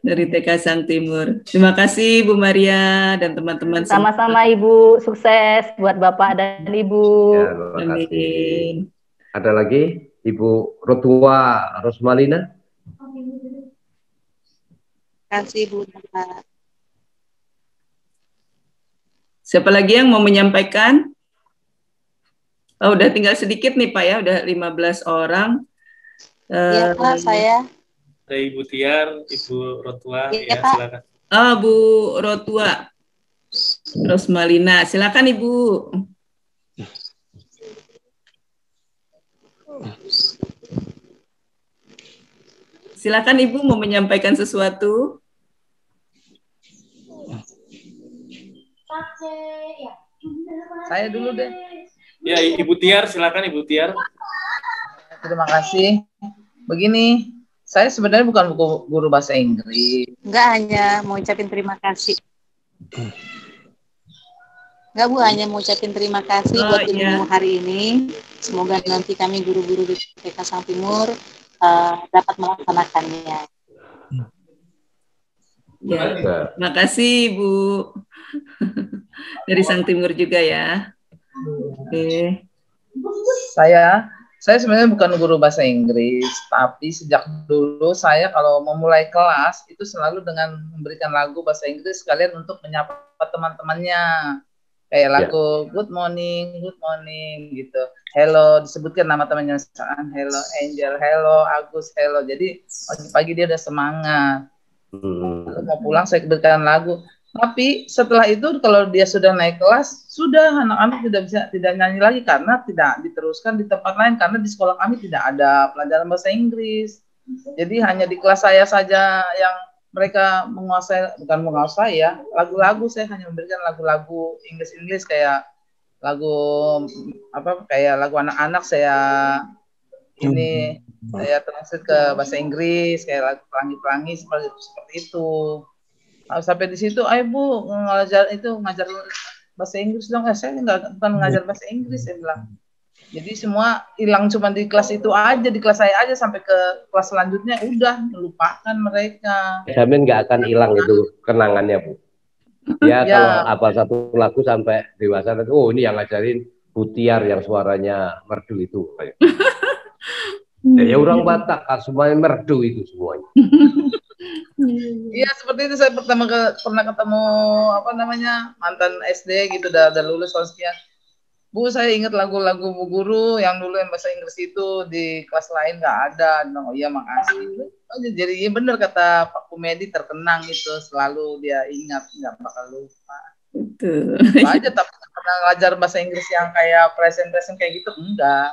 dari TK Sang Timur. Terima kasih Bu Maria dan teman-teman. Sama-sama Ibu, sukses buat Bapak dan Ibu. Ya, terima kasih. Ada lagi Ibu Rotua Rosmalina. Terima kasih Bu. Siapa lagi yang mau menyampaikan? Oh, udah tinggal sedikit nih Pak ya, udah 15 orang. Iya Pak, saya. Ada Ibu Tiar, Ibu Rotua, ya silakan. Bu Rotua Rosmalina, silakan Ibu. Silakan Ibu mau menyampaikan sesuatu. Saya dulu deh. Ya, Ibu Tiar, silakan Ibu Tiar. Terima kasih. Begini, saya sebenarnya bukan guru bahasa Inggris. Enggak, hanya mau ucapin terima kasih. Enggak Bu, hanya mau ucapin terima kasih buat ilmu hari ini. Semoga nanti kami guru-guru di TK Sang Timur dapat melaksanakannya. Ya, terima kasih Bu. Dari Sang Timur juga ya. Oke. Saya sebenarnya bukan guru bahasa Inggris, tapi sejak dulu saya kalau memulai kelas itu selalu dengan memberikan lagu bahasa Inggris sekalian untuk menyapa teman-temannya. Kayak lagu good morning gitu. Hello, disebutkan nama temannya misalkan hello Angel, hello Agus, hello. Jadi pagi-pagi dia udah semangat. Lalu mau pulang saya berikan lagu. Tapi setelah itu kalau dia sudah naik kelas, sudah anak-anak tidak nyanyi lagi karena tidak diteruskan di tempat lain karena di sekolah kami tidak ada pelajaran bahasa Inggris. Jadi hanya di kelas saya saja yang mereka bukan menguasai ya, lagu-lagu saya hanya memberikan lagu-lagu Inggris kayak lagu kayak lagu anak-anak saya translate ke bahasa Inggris kayak lagu pelangi-pelangi seperti itu. Sampai di situ, ayo Bu, ngajar bahasa Inggris dong. Saya bukan mengajar bahasa Inggris, saya bilang. Jadi semua hilang cuma di kelas itu aja, di kelas saya aja sampai ke kelas selanjutnya udah melupakan mereka. Jamin nggak akan hilang itu kenangannya Bu. Ya, kalau apa satu lagu sampai dewasa, oh ini yang ngajarin Butiar yang suaranya merdu itu. Ya orang Batak kan semuanya merdu itu semuanya. Iya seperti itu saya pernah ketemu mantan SD gitu udah lulus tahun sekian. Bu saya ingat lagu-lagu Bu Guru yang dulu yang bahasa Inggris itu di kelas lain nggak ada. Oh iya makasih. Jadi iya benar kata Pak Kumedi terkenang itu selalu dia ingat nggak bakal lupa. Betul. Aja tapi pernah ngajar bahasa Inggris yang kayak present kayak gitu enggak.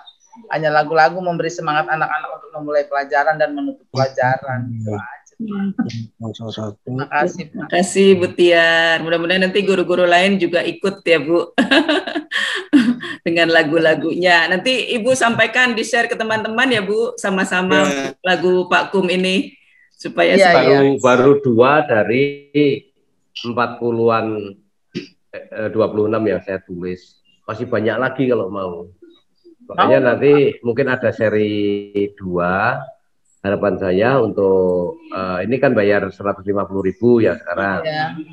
Hanya lagu-lagu memberi semangat anak-anak untuk memulai pelajaran dan menutup pelajaran. Gitu aja. Terima kasih Bu Tiar. Mudah-mudahan nanti guru-guru lain juga ikut ya Bu dengan lagu-lagunya. Nanti Ibu sampaikan di-share ke teman-teman ya Bu sama-sama lagu Pak Kum ini supaya baru 2 dari 40-an 26 yang saya tulis. Masih banyak lagi kalau mau. Makanya nanti mungkin ada seri 2. Harapan saya untuk ini kan bayar 150.000 ya sekarang.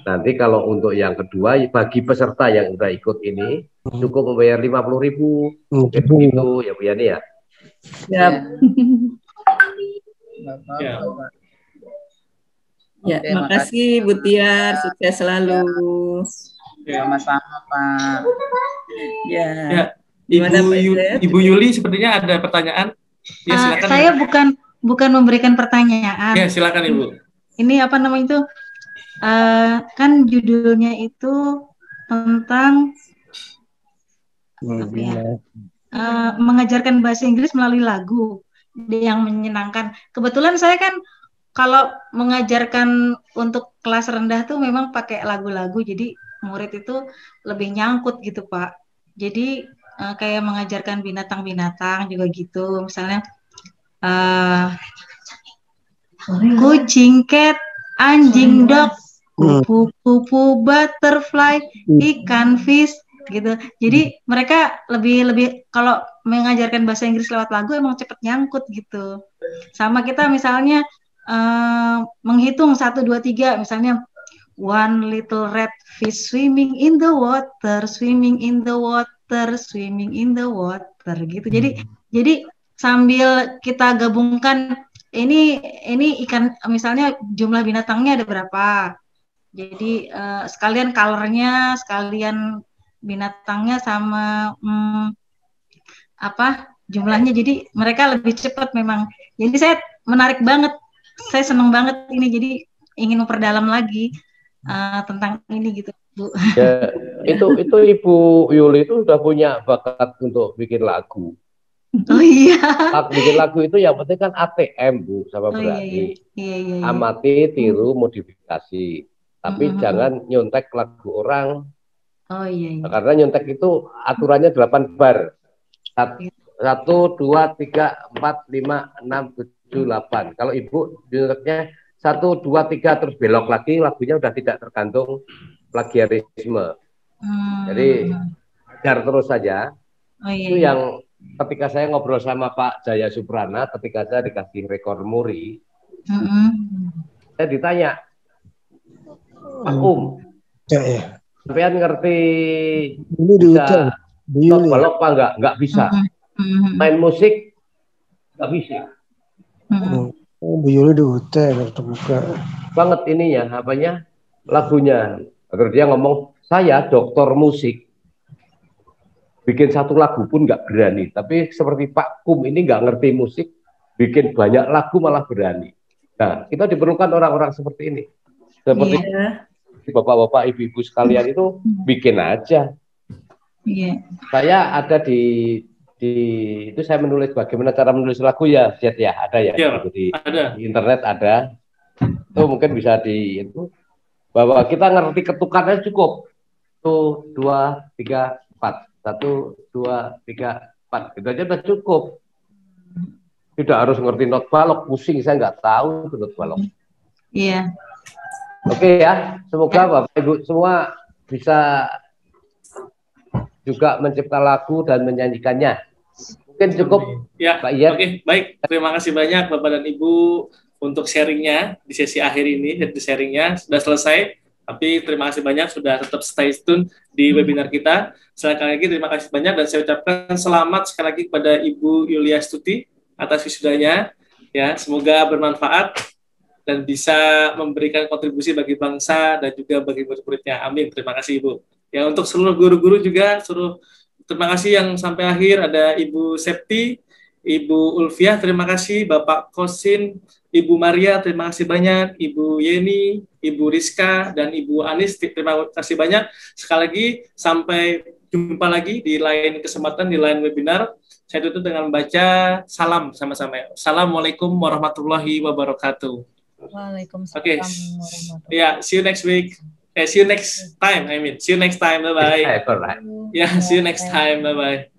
Nanti kalau untuk yang kedua bagi peserta yang udah ikut ini cukup membayar 50.000. Begitu ya Bu Yani ya. Ya, terima kasih Bu Tiar, sukses selalu. Sama-sama Pak. Ya. Ibu Yuli sepertinya ada pertanyaan. Ya, silakan. Saya bukan memberikan pertanyaan. Ya, silakan Ibu. Ini apa namanya itu? Kan judulnya itu tentang mengajarkan bahasa Inggris melalui lagu yang menyenangkan. Kebetulan saya kan kalau mengajarkan untuk kelas rendah tuh memang pakai lagu-lagu, jadi murid itu lebih nyangkut gitu Pak. Jadi kayak mengajarkan binatang-binatang juga gitu, misalnya kucing, cat, anjing, dog, kupu-kupu, butterfly, ikan, fish, gitu. Jadi mereka lebih kalau mengajarkan bahasa Inggris lewat lagu emang cepet nyangkut gitu. Sama kita misalnya menghitung 1, 2, 3, misalnya one little red fish swimming in the water, swimming in the water, swimming in the water, gitu. Jadi sambil kita gabungkan ini ikan, misalnya jumlah binatangnya ada berapa, jadi sekalian colornya, sekalian binatangnya sama jumlahnya, jadi mereka lebih cepat memang. Jadi saya menarik banget, saya senang banget ini, jadi ingin memperdalam lagi tentang ini gitu Bu. Ya, itu Ibu Yuli itu udah punya bakat untuk bikin lagu. Oh iya. Bikin lagu itu yang penting kan ATM Bu, sama berani. Iya. Amati, tiru, modifikasi. Tapi jangan nyontek lagu orang. Oh iya. Karena nyontek itu aturannya 8 bar. 1, 2, 3, 4, 5, 6, 7, 8. Kalau Ibu nyonteknya 1, 2, 3 terus belok lagi, lagunya udah tidak tergantung plagiarisme. Jadi ajar terus saja. Itu yang ketika saya ngobrol sama Pak Jaya Suprana, ketika saya dikasih rekor muri, saya ditanya, Ya. Sampean ngerti Ini di hutan. not balok apa enggak bisa. Main musik enggak bisa. Bu Yuli di hutan terbuka. Banget ininya, apanya? Lagunya. Agar dia ngomong, saya dokter musik. Bikin satu lagu pun nggak berani. Tapi seperti Pak Kum ini nggak ngerti musik, bikin banyak lagu malah berani. Nah, kita diperlukan orang-orang seperti ini. Seperti bapak-bapak, ibu-ibu sekalian itu bikin aja. Saya ada di itu saya menulis bagaimana cara menulis lagu ya, Jet ya, ada ya, di internet ada. Itu mungkin bisa itu bahwa kita ngerti ketukannya cukup. 1, 2, 3, 4. 1, 2, 3, 4. Itu aja udah cukup. Tidak harus ngerti not balok, pusing saya nggak tahu itu not balok. Iya. Oke ya, semoga Bapak Ibu semua bisa juga mencipta lagu dan menyanyikannya. Mungkin cukup. Ya, oke, baik. Terima kasih banyak Bapak dan Ibu untuk sharingnya di sesi akhir ini. Jadi sharingnya sudah selesai, tapi terima kasih banyak sudah tetap stay tune di webinar kita. Sekali lagi terima kasih banyak dan saya ucapkan selamat sekali lagi kepada Ibu Yulia Stuti atas wisudanya. Ya, semoga bermanfaat dan bisa memberikan kontribusi bagi bangsa dan juga bagi murid-muridnya. Amin. Terima kasih Ibu. Ya, untuk seluruh guru-guru juga, terima kasih yang sampai akhir. Ada Ibu Septi, Ibu Ulfiah, terima kasih. Bapak Kosin, Ibu Maria, terima kasih banyak. Ibu Yeni, Ibu Rizka, dan Ibu Anis, terima kasih banyak. Sekali lagi, sampai jumpa lagi di lain kesempatan, di lain webinar. Saya tutup dengan membaca salam sama-sama. Assalamualaikum warahmatullahi wabarakatuh. Waalaikumsalam. Oke, ya, see you next week. See you next time. See you next time. Bye bye. Yeah, see you next time. Bye bye.